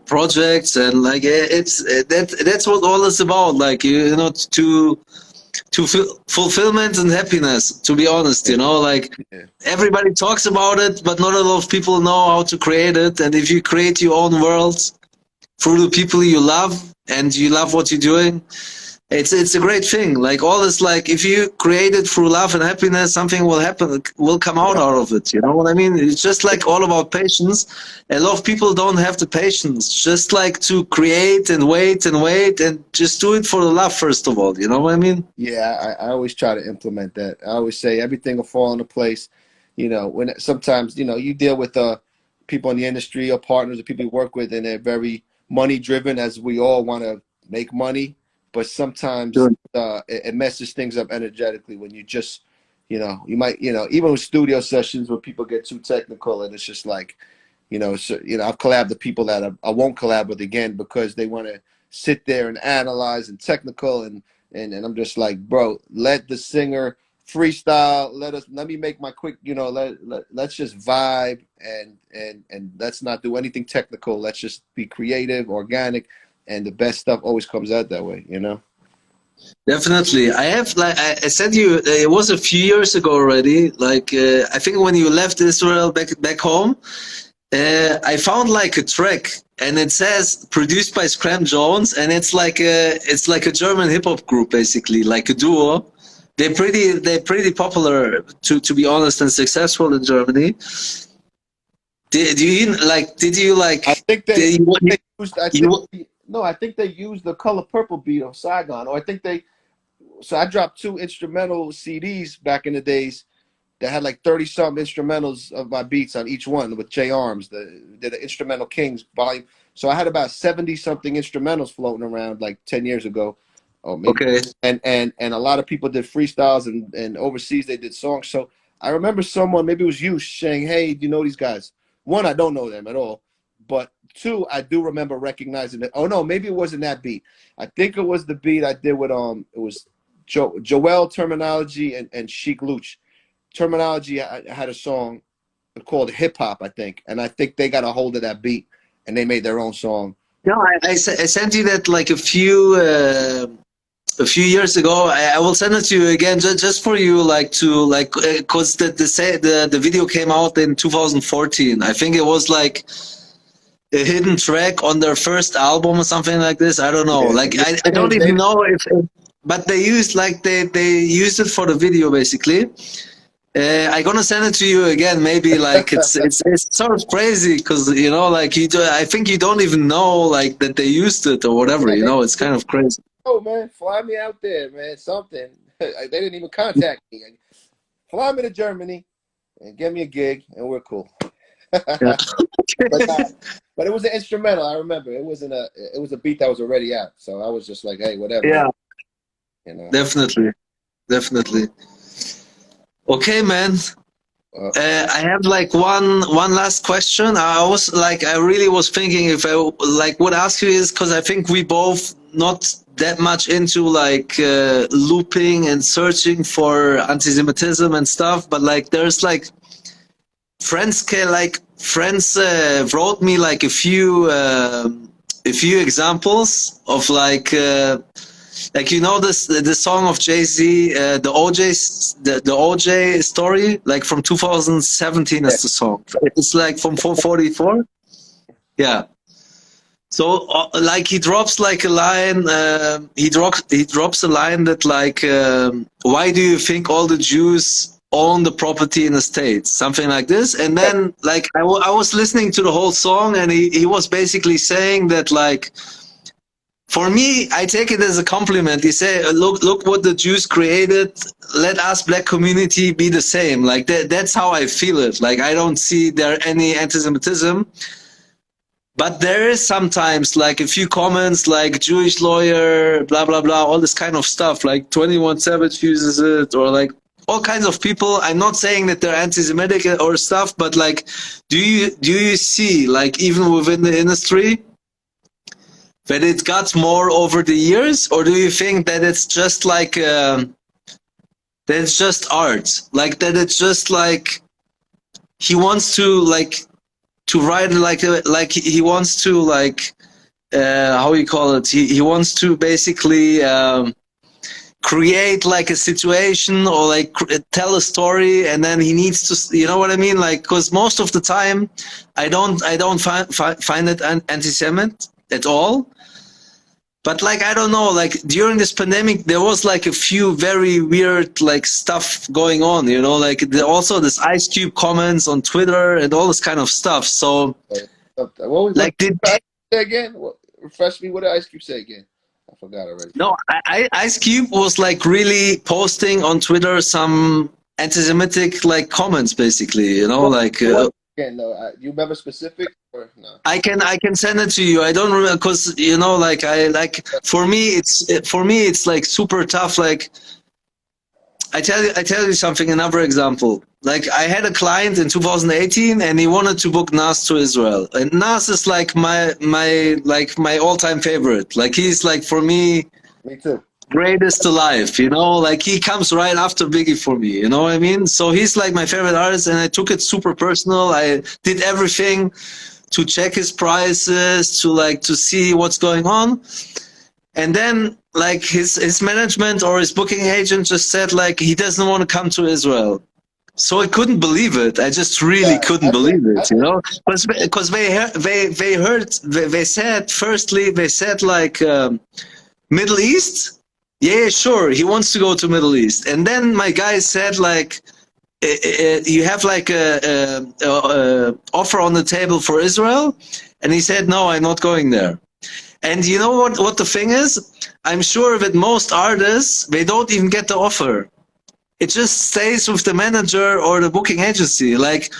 projects, and like that's what all is about. Like, you know, to fulfillment and happiness. To be honest, you know, like Yeah. everybody talks about it, but not a lot of people know how to create it. And if you create your own world through the people you love, and you love what you're doing, it's a great thing. Like all this, like if you create it through love and happiness, something will happen, will come out of it. You know what I mean? It's just like all about patience. A lot of people don't have the patience, just like to create and wait and just do it for the love first of all. You know what I mean? Yeah, I always try to implement that. I always say everything will fall into place. You know, when sometimes, you know, you deal with people in the industry or partners or people you work with, and they're very money driven, as we all want to make money. But sometimes Sure. it messes things up energetically when you just, you know, you might, you know, even with studio sessions where people get too technical, and it's just like, you know, I've collabed with people that I won't collab with again, because they want to sit there and analyze and technical, and I'm just like, bro, let the singer freestyle. Let me make my quick, you know, let's just vibe, and let's not do anything technical. Let's just be creative, organic, and the best stuff always comes out that way, you know. Definitely. I have like I said you it was a few years ago already. Like I think when you left Israel back home, I found like a track and it says produced by Scram Jones and it's like a German hip hop group basically, like a duo. They're pretty popular to be honest and successful in Germany. Did you I like think they used. you No, I think they used the Color Purple beat of Saigon, or I think they. So I dropped 2 instrumental CDs back in the days that had like 30 something instrumentals of my beats on each one with J Arms, the Instrumental Kings volume. So I had about 70 something instrumentals floating around like 10 years ago. Oh, maybe. okay. And a lot of people did freestyles and overseas they did songs. So I remember someone, maybe it was you, saying, "Hey, do you know these guys?" One, I don't know them at all. But two, I do remember recognizing it. Oh no, maybe it wasn't that beat. I think it was the beat I did with it was Joel Terminology and Chic Luch. Terminology I had a song called Hip Hop, I think, and I think they got a hold of that beat and they made their own song. No, I sent you that like a few years ago. I will send it to you again just for you like to like because the video came out in 2014. I think it was like a hidden track on their first album or something like this. I don't know. Yeah. Like I don't even know if but they used like they used it for the video basically. I'm gonna send it to you again. Maybe like it's sort of crazy because you know like I think you don't even know like that they used it or whatever. You know, it's kind of crazy. Oh man, fly me out there, man. Something. They didn't even contact me. Fly me to Germany and get me a gig, and we're cool. Yeah. But it was an instrumental. I remember it wasn't a. It was a beat that was already out. So I was just like, hey, whatever. Yeah, You know. definitely. Okay, man. I have like one last question. I really was thinking if I like would ask you is because I think we both not that much into like looping and searching for anti-Semitism and stuff, but like there's like friends wrote me like a few examples of like you know the song of Jay-Z, the OJ story, like from 2017 is the song. It's like from 444. Yeah. So like he drops like a line. He drops a line that like, why do you think all the Jews own the property in the States? Something like this. And then like I was listening to the whole song, and he was basically saying that like. For me, I take it as a compliment. He say, "Look what the Jews created. Let us black community be the same." Like that's how I feel it. Like I don't see there any anti-Semitism, but there is sometimes like a few comments, like Jewish lawyer, blah blah blah, all this kind of stuff. Like 21 Savage uses it, or like all kinds of people. I'm not saying that they're anti-Semitic or stuff, but like, do you see like even within the industry? That it got more over the years, or do you think that it's just like that it's just art, like that it's just like he wants to like to write like he wants to like how you call it? He wants to basically create like a situation or like tell a story, and then he needs to, you know what I mean? Like because most of the time, I don't find it anti-Semitic at all. But like I don't know, like during this pandemic, there was like a few very weird like stuff going on, you know, like also this Ice Cube comments on Twitter and all this kind of stuff. So, What did Ice Cube say again? Refresh me. What did Ice Cube say again? I forgot already. No, Ice Cube was like really posting on Twitter some anti-Semitic like comments, basically, you know, like. Again, no, you remember specific or no? I can send it to you. I don't remember because you know, like for me it's like super tough. Like I tell you something. Another example. Like I had a client in 2018, and he wanted to book Nas to Israel, and Nas is like my all-time favorite. Like he's like for me. Me too. Greatest alive, you know, like he comes right after Biggie for me, you know what I mean? So he's like my favorite artist, and I took it super personal. I did everything to check his prices, to see what's going on. And then like his management or his booking agent just said like he doesn't want to come to Israel. So I couldn't believe it. I just really Yeah, couldn't believe it, you know, because they said firstly they said like Middle East, yeah, sure, he wants to go to Middle East, and then my guy said like you have like a offer on the table for Israel, and he said no, I'm not going there. And you know what the thing is? I'm sure that most artists they don't even get the offer. It just stays with the manager or the booking agency. Like,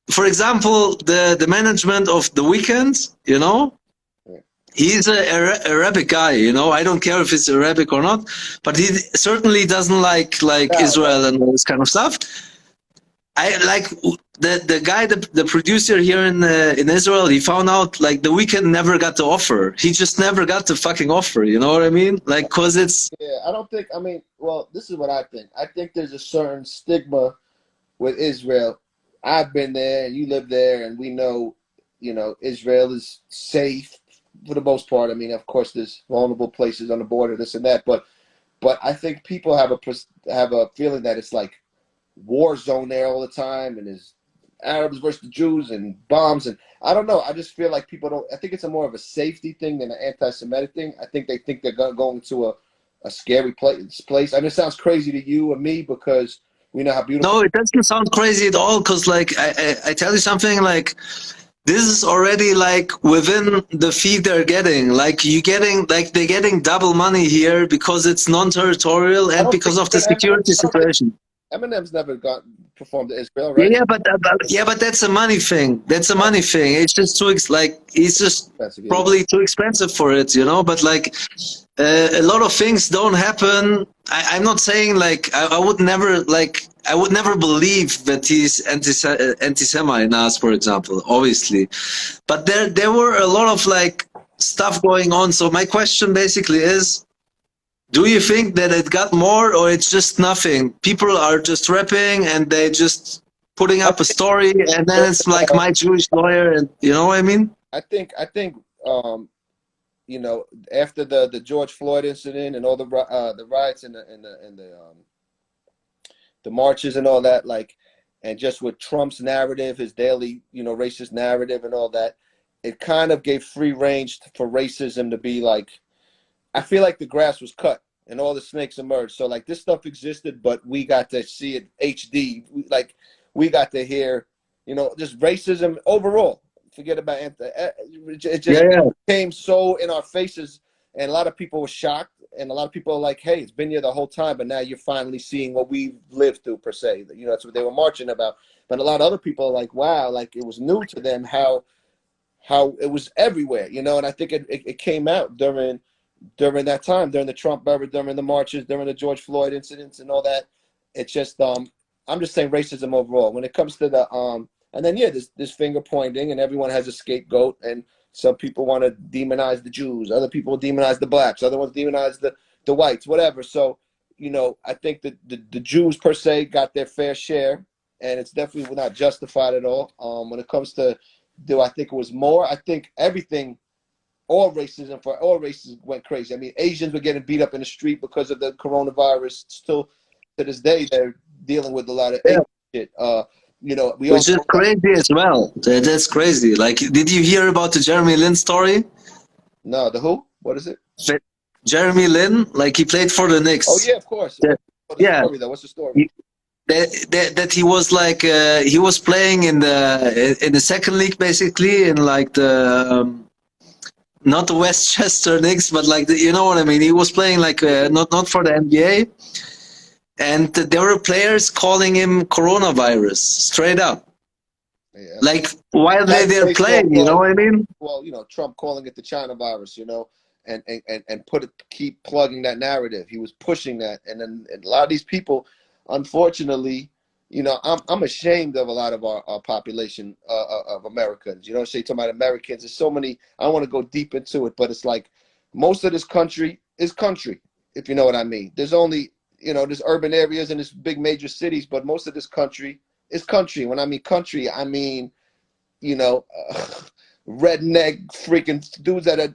for example, the management of The Weeknd, you know, he's a Arabic guy, you know. I don't care if it's Arabic or not, but he certainly doesn't like no, no. Israel and all this kind of stuff. I like the guy, the producer here in Israel. He found out like The Weeknd never got the offer. He just never got the fucking offer. You know what I mean? Like, cause it's Yeah, I don't think. I mean, well, this is what I think. I think there's a certain stigma with Israel. I've been there, and you live there, and we know, Israel is safe for the most part. I mean, of course, there's vulnerable places on the border, this and that, but I think people have a feeling that it's like war zone there all the time, and there's Arabs versus the Jews and bombs, and I don't know. I just feel like people don't. I think it's a more of a safety thing than an anti-Semitic thing. I think they think they're going to a scary place. I mean, it sounds crazy to you or me because we know how beautiful. no, it doesn't sound crazy at all. Cause like I tell you something like. This is already like within the fee they're getting. Like you getting like they're getting double money here because it's non-territorial I and don't because think of the security I don't think situation. Eminem's never got performed to Israel, Yeah, right? but that's a money thing. That's a money thing. It's just like it's just Expensive, yeah, probably too expensive for it, you know. But like a lot of things don't happen. I'm not saying like I would never like I would never believe that he's anti-Semite Nas, for example, obviously. But there were a lot of like stuff going on. So my question basically is, do you think that it got more or it's just nothing? People are just rapping and they just putting I up a story and then it's like my Jewish lawyer and you know what I mean? think after the George Floyd incident and all the riots and the marches and all that, like, and just with Trump's narrative, his daily, racist narrative and all that, it kind of gave free range for racism to be like, I feel like the grass was cut and all the snakes emerged. So like this stuff existed, but we got to see it HD. We got to hear, just racism overall. Forget about it Yeah, just yeah. came so in our faces, and a lot of people were shocked, and a lot of people are like, "Hey, it's been here the whole time, but now you're finally seeing what we've lived through." Per se, that's what they were marching about. But a lot of other people are like, "Wow, like it was new to them how it was everywhere," And I think it came out during that time, during the Trump era, during the marches, during the George Floyd incidents and all that. It's just I'm just saying racism overall. When it comes to the and then this finger pointing and everyone has a scapegoat, and some people want to demonize the Jews, other people demonize the blacks, other ones demonize the whites, whatever. So, I think that the Jews per se got their fair share, and it's definitely not justified at all. When it comes to do I think it was more? I think everything all racism for all races went crazy. I mean, Asians were getting beat up in the street because of the coronavirus. Still to this day, they're dealing with a lot of Yeah. Asian shit. We Which also is crazy as well. That's crazy. Like, did you hear about the Jeremy Lin story? no the who? What is it? Jeremy Lin, like he played for the Oh Knicks. yeah, of course. That- What's the yeah, story though? What's the story? he- that he was like he was playing in the second league basically in like the not the Westchester Knicks, but like you know what I mean. He was playing like not for the NBA, and there were players calling him coronavirus straight up, Yeah, like while they're based off playing. You know what I mean? Trump calling it the China virus. And keep plugging that narrative. He was pushing that, and a lot of these people, unfortunately, I'm ashamed of a lot of our population of Americans. Say talking about Americans. There's so many. I don't want to go deep into it, but it's like most of this country is country, if you know what I mean. There's only there's urban areas and there's big major cities, but most of this country is country. When I mean country, I mean you know, redneck freaking dudes that are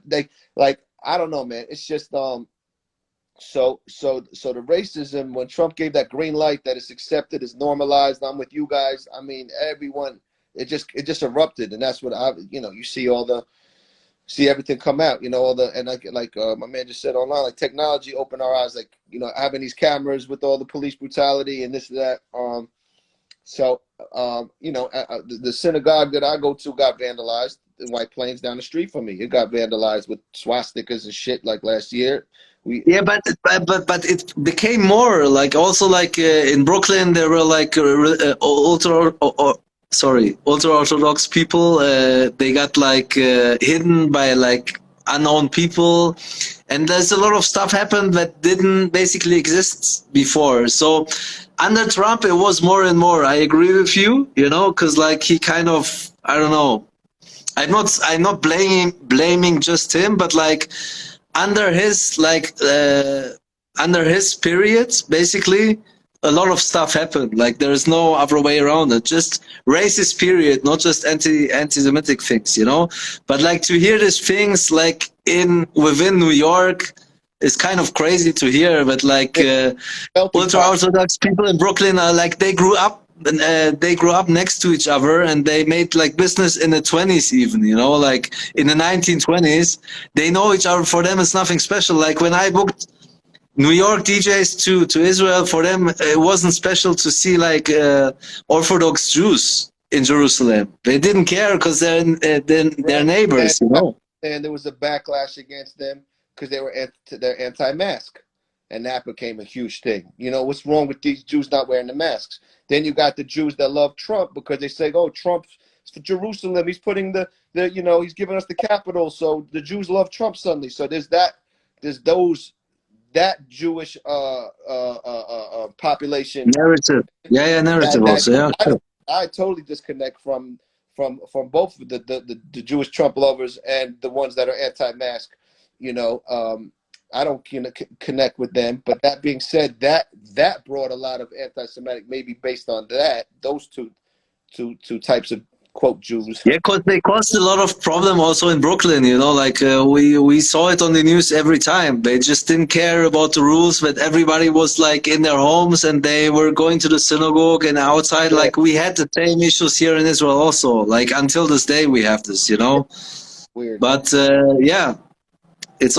like I don't know, man. It's just So the racism, when Trump gave that green light that it's accepted, it's normalized, I'm with you guys. I mean, everyone, it just erupted, and that's what you see see everything come out, all and my man just said online, like technology opened our eyes, like having these cameras with all the police brutality and this and that. The synagogue that I go to got vandalized in White Plains down the street from me. It got vandalized with swastikas and shit like last year. Yeah, but it became more like also like in Brooklyn there were like ultra orthodox people. They got like hidden by like unknown people, and there's a lot of stuff happened that didn't basically exist before. So under Trump, it was more and more. I agree with you, because like he kind of, I don't know. I'm not blaming just him, but like under his period, basically a lot of stuff happened. Like there's no other way around it. Just racist period, not just anti-Semitic things, But like to hear these things like within New York is kind of crazy to hear. But like ultra orthodox people in Brooklyn are like they grew up next to each other, and they made like business in the 20s even, like in the 1920s. They know each other. For them it's nothing special. Like when I booked New York DJs to Israel, for them it wasn't special to see like Orthodox Jews in Jerusalem. They didn't care because they're neighbors, And there was a backlash against them because they're anti-mask, and that became a huge thing. What's wrong with these Jews not wearing the masks? Then you got the Jews that love Trump because they say, "Oh, Trump's for Jerusalem. He's putting he's giving us the capital, so the Jews love Trump suddenly." So there's that Jewish population narrative. Yeah, narrative also. Yeah, sure. I totally disconnect from both the Jewish Trump lovers and the ones that are anti-mask. I don't connect with them. But that being said, that brought a lot of anti-Semitic, maybe based on those two types of quote Jews. Yeah, because they caused a lot of problem also in Brooklyn. Like we saw it on the news every time. They just didn't care about the rules, but everybody was like in their homes and they were going to the synagogue and outside. Yeah. Like we had the same issues here in Israel also. Like until this day we have this, Weird. But yeah. It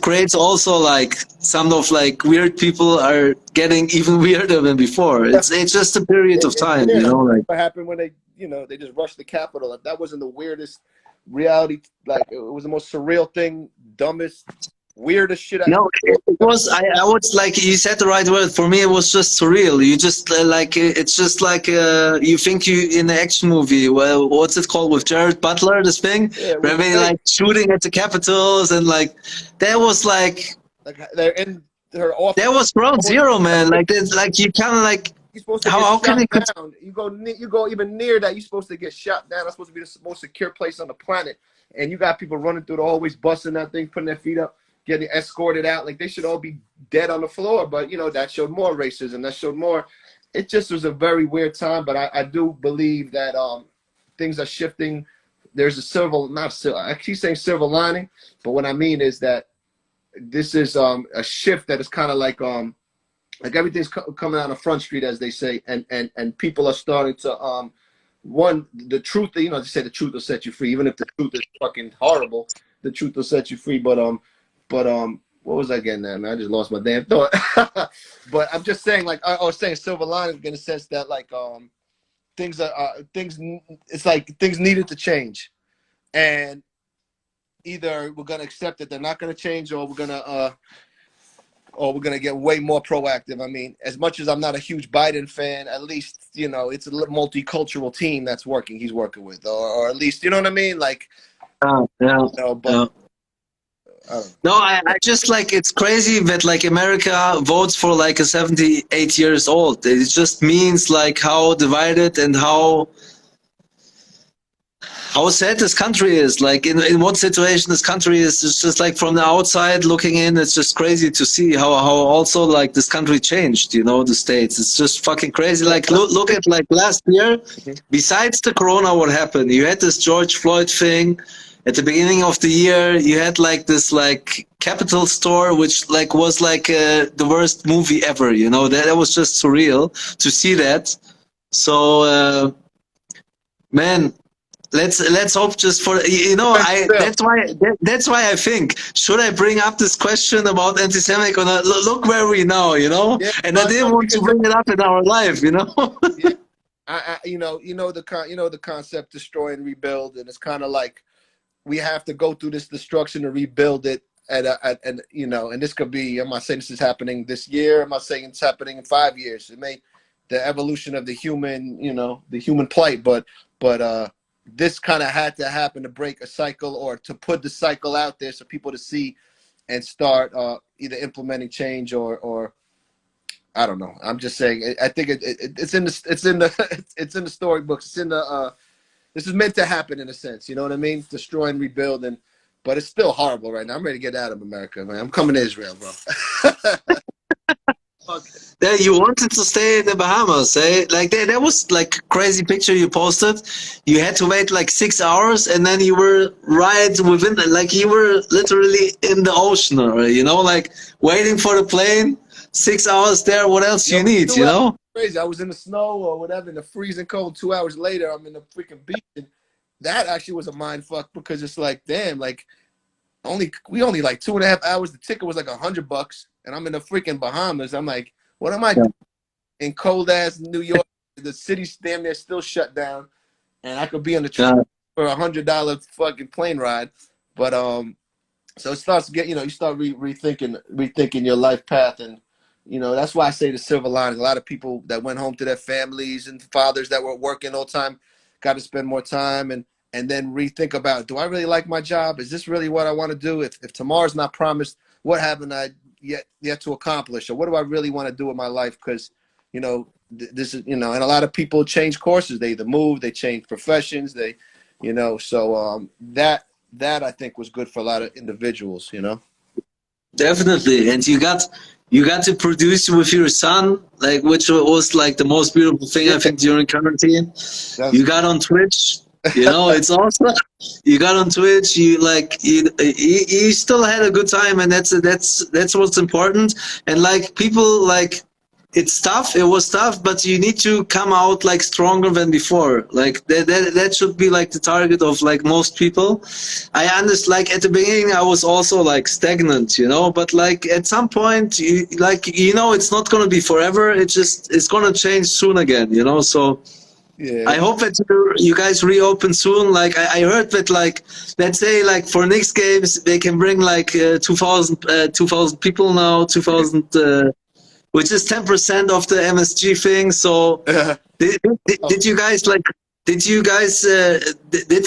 creates also like some of like weird people are getting even weirder than before. It's just a period of time, like what happened when they just rushed the Capitol. That wasn't the weirdest reality. Like it was the most surreal thing, dumbest, weirdest shit. No, it was. I was like you said the right word. For me, it was just surreal. You just like it's just like you think you in an action movie. Well, what's it called with Jared Butler? This thing where they like shooting at the Capitals and like there was like they're in her office. There was ground zero, man. Like it's like you kind of like. You're supposed to how can it down. You go even near that, you're supposed to get shot down. That's supposed to be the most secure place on the planet. And you got people running through the hallways, busting that thing, putting their feet up, getting escorted out. Like they should all be dead on the floor. But that showed more racism. That showed more. It just was a very weird time. But I do believe that things are shifting. There's I keep saying silver lining, but what I mean is that this is a shift that is kind of like everything's coming out on Front Street, as they say, and people are starting to the truth. They say the truth will set you free, even if the truth is fucking horrible. The truth will set you free. But what was I getting at, man? I just lost my damn thought. But I'm just saying, like I was saying, silver lining in the sense that like things. It's like things needed to change, and either we're gonna accept that they're not gonna change, or we're gonna get way more proactive. I mean, as much as I'm not a huge Biden fan, at least it's a multicultural team that's working. He's working with, or at least what I mean. Like, No, I just like it's crazy that like America votes for like a 78 years old. It just means like how divided and how sad this country is. Like in what situation this country is. It's just like from the outside looking in, it's just crazy to see how also like this country changed, the states. It's just fucking crazy. Like look at like last year, besides the corona, what happened? You had this George Floyd thing. at the beginning of the year, you had like this like Capital store, which like was like the worst movie ever. You know, that was just surreal to see that. So, man, let's hope just for I that's why I think, should I bring up this question about anti-Semitic or not? Look where we now, Yeah, and I didn't no, want to because bring it up in our life, yeah, the concept destroy and rebuild, and it's kind of like we have to go through this destruction to rebuild it. And and this could be. I'm not saying this is happening this year. I'm not saying it's happening in 5 years. It may, the evolution of the human, the human plight, but this kind of had to happen to break a cycle, or to put the cycle out there so people to see and start either implementing change, or I don't know. I'm just saying. I think it's in the it's in the storybooks. It's in the this is meant to happen in a sense. You know what I mean? Destroy and rebuild, but it's still horrible right now. I'm ready to get out of America, man. I'm coming to Israel, bro. Okay. Yeah, you wanted to stay in the Bahamas, eh? Like that was like crazy picture you posted. You had to wait like 6 hours, and then you were right within, like you were literally in the ocean, or like waiting for the plane. 6 hours there. What else Yo, you need? 2 hours, crazy. I was in the snow or whatever, in the freezing cold. 2 hours later, I'm in the freaking beach. And that actually was a mind fuck, because it's like, damn, like we only like 2.5 hours. The ticket was like $100, and I'm in the freaking Bahamas. I'm like, what am I doing in cold ass New York? The city's damn near still shut down, and I could be on the train Yeah, for $100 fucking plane ride. But so it starts to get, you start rethinking your life path. And that's why I say the silver lining. A lot of people that went home to their families, and fathers that were working all the time got to spend more time, and then rethink about, do I really like my job? Is this really what I want to do? If tomorrow's not promised, what haven't I yet to accomplish? Or what do I really want to do with my life? Because this is, and a lot of people change courses. They either move, they change professions, so that I think was good for a lot of individuals. definitely. And you got to produce with your son, like, which was like the most beautiful thing I Yeah, think during quarantine. that's You got on Twitch. It's awesome. You got on Twitch. You still had a good time, and that's what's important. And like people, like, it's tough. It was tough, but you need to come out like stronger than before. Like that should be like the target of like most people. I understand. Like at the beginning, I was also like stagnant, but like at some point, it's not gonna be forever. It's gonna change soon again, So. yeah. I hope that you guys reopen soon. Like I heard that, like, let's say like for next games they can bring like 2,000 people now, 2,000, which is 10% of the MSG thing. So did you guys like? Did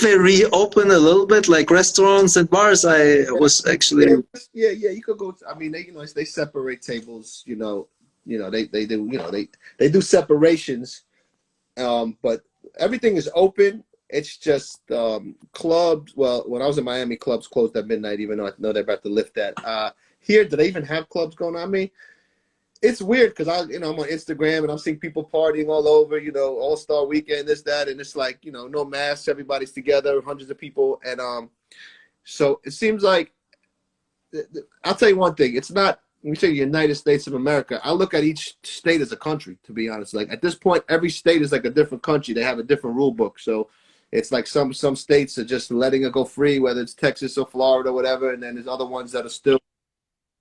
they reopen a little bit, like restaurants and bars? I was actually. Yeah. You could go. I mean, they separate tables. They do. They do separations. But everything is open. It's just clubs. Well, when I was in Miami, clubs closed at midnight, even though I know they're about to lift that. Here, do they even have clubs going on? I mean, it's weird because I'm on Instagram and I'm seeing people partying all over. All-Star Weekend, this, that, and it's like no masks, everybody's together, hundreds of people, and so it seems like I'll tell you one thing. It's not. When we say the United States of America, I look at each state as a country, to be honest. Like at this point, every state is like a different country. They have a different rule book. So it's like some states are just letting it go free, whether it's Texas or Florida or whatever. And then there's other ones that are still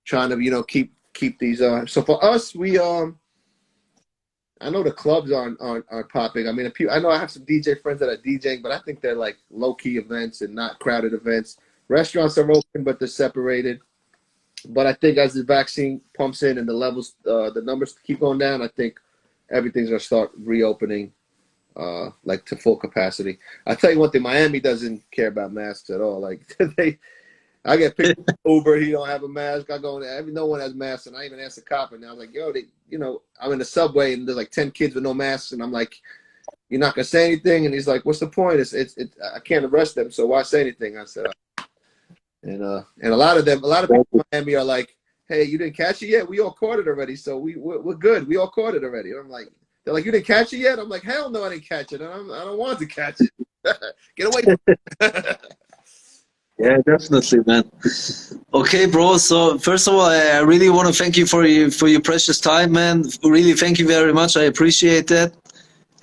trying to, keep these. So for us, we I know the clubs aren't popping. I mean, I know I have some DJ friends that are DJing, but I think they're like low key events and not crowded events. Restaurants are open, but they're separated. But I think as the vaccine pumps in and the numbers keep going down, I think everything's gonna start reopening, like to full capacity. I tell you one thing, Miami doesn't care about masks at all. Like I get picked up Uber, he don't have a mask. I go in, no one has masks, and I even asked the cop, and I was like, yo, I'm in the subway and there's like 10 kids with no masks, and I'm like, you're not gonna say anything? And he's like, what's the point? I can't arrest them, so why say anything? I said. And a lot of people in Miami are like, hey, you didn't catch it yet? We all caught it already, so we're good. We all caught it already. And I'm like, they're like, you didn't catch it yet? I'm like, hell no, I didn't catch it, and I don't want to catch it. Get away from it. Yeah, definitely, man. Okay, bro. So first of all, I really want to thank you for your precious time, man. Really, thank you very much. I appreciate that.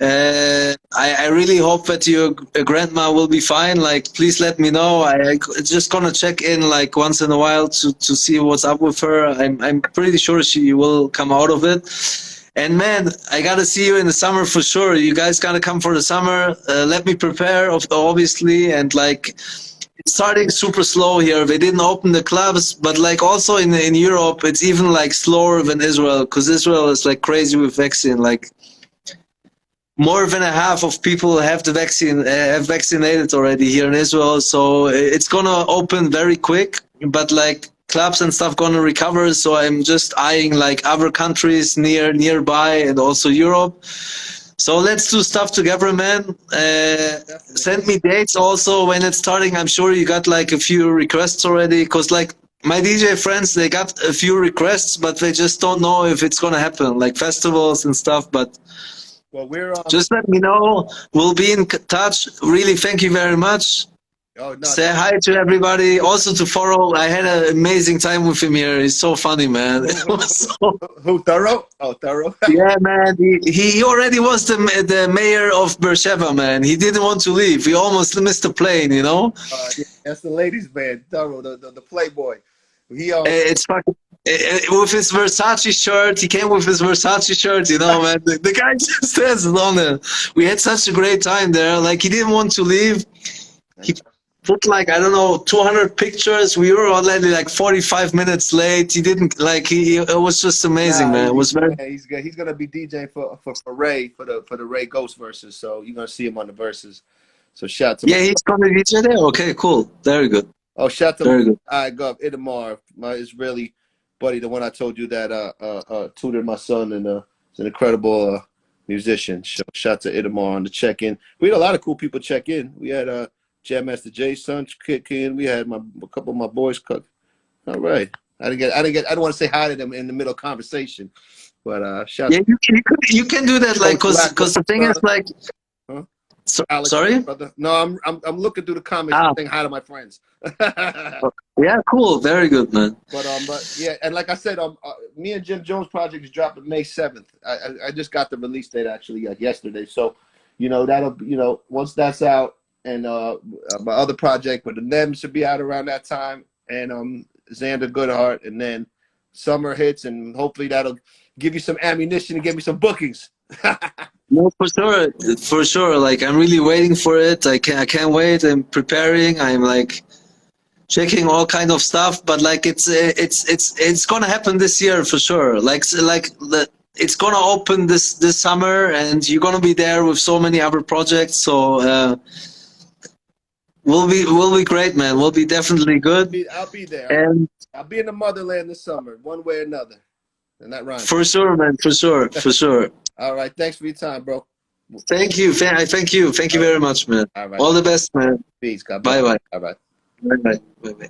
I really hope that your grandma will be fine. Like, please let me know. I just gonna check in like once in a while to see what's up with her. I'm pretty sure she will come out of it. And man, I gotta see you in the summer for sure. You guys gotta come for the summer. Let me prepare, obviously, and like it's starting super slow here. They didn't open the clubs, but like also in Europe, it's even like slower than Israel because Israel is like crazy with vaccine. Like more than a half of people have the vaccine, have vaccinated already here in Israel. So it's gonna open very quick, but like clubs and stuff gonna recover. So I'm just eyeing like other countries nearby and also Europe. So let's do stuff together, man. Send me dates also when it's starting. I'm sure you got like a few requests already, cause like my DJ friends, they got a few requests, but they just don't know if it's gonna happen, like festivals and stuff. But Well, we're just let me know. We'll be in touch. Really, thank you very much. oh no, Say hi to everybody. Also to Foro. I had an amazing time with him here. He's so funny, man. It was so... who Thorough? Oh, Thorough. Yeah, man. He already was the mayor of Beersheba, man. He didn't want to leave. He almost missed the plane, you know? Yeah, that's the ladies' man, Thorough, the playboy. He It's fucking with his Versace shirt. He came with his Versace shirt, you know, man. The guy just has it on there. We had such a great time there. Like he didn't want to leave. He put like I don't know 200 pictures. We were already like 45 minutes late. He didn't like he. It was just amazing, man. It was very. He's good. He's gonna be DJing for Ray for the Ray Ghost verses. So you're gonna see him on the verses. So shout to Yeah, he's gonna DJ there. Okay, cool. Very good. oh shout to Very good. I go up Itamar, my Israeli buddy, the one I told you that tutored my son and is an incredible musician. So shout to Itamar on the check-in. We had a lot of cool people check in. We had Jam Master Jay's son kick in. We had a couple of my boys cook. All right. I don't want to say hi to them in the middle of conversation, but shout. Yeah, you can do that, like, cause the thing is, like, huh? Alex, sorry, brother. No, I'm looking through the comments and saying hi to my friends. Yeah, cool, very good, man. But yeah, and like I said, me and Jim Jones project is dropping May 7th. I just got the release date actually like yesterday, so that'll once that's out, and my other project with the NEM should be out around that time, and Xander Goodhart, and then summer hits, and hopefully that'll give you some ammunition and give me some bookings. No, for sure. Like I'm really waiting for it. I can't wait. I'm preparing. I'm like checking all kind of stuff. But like it's gonna happen this year for sure. It's gonna open this summer, and you're gonna be there with so many other projects. So we'll be great, man. We'll be definitely good. I'll be there. And I'll be in the motherland this summer, one way or another. And that rhymes. For sure, man. For sure. All right. Thanks for your time, bro. Thank you. Thank you very much, man. All right. All the best, man. Peace. God bless. Bye. All right. Bye.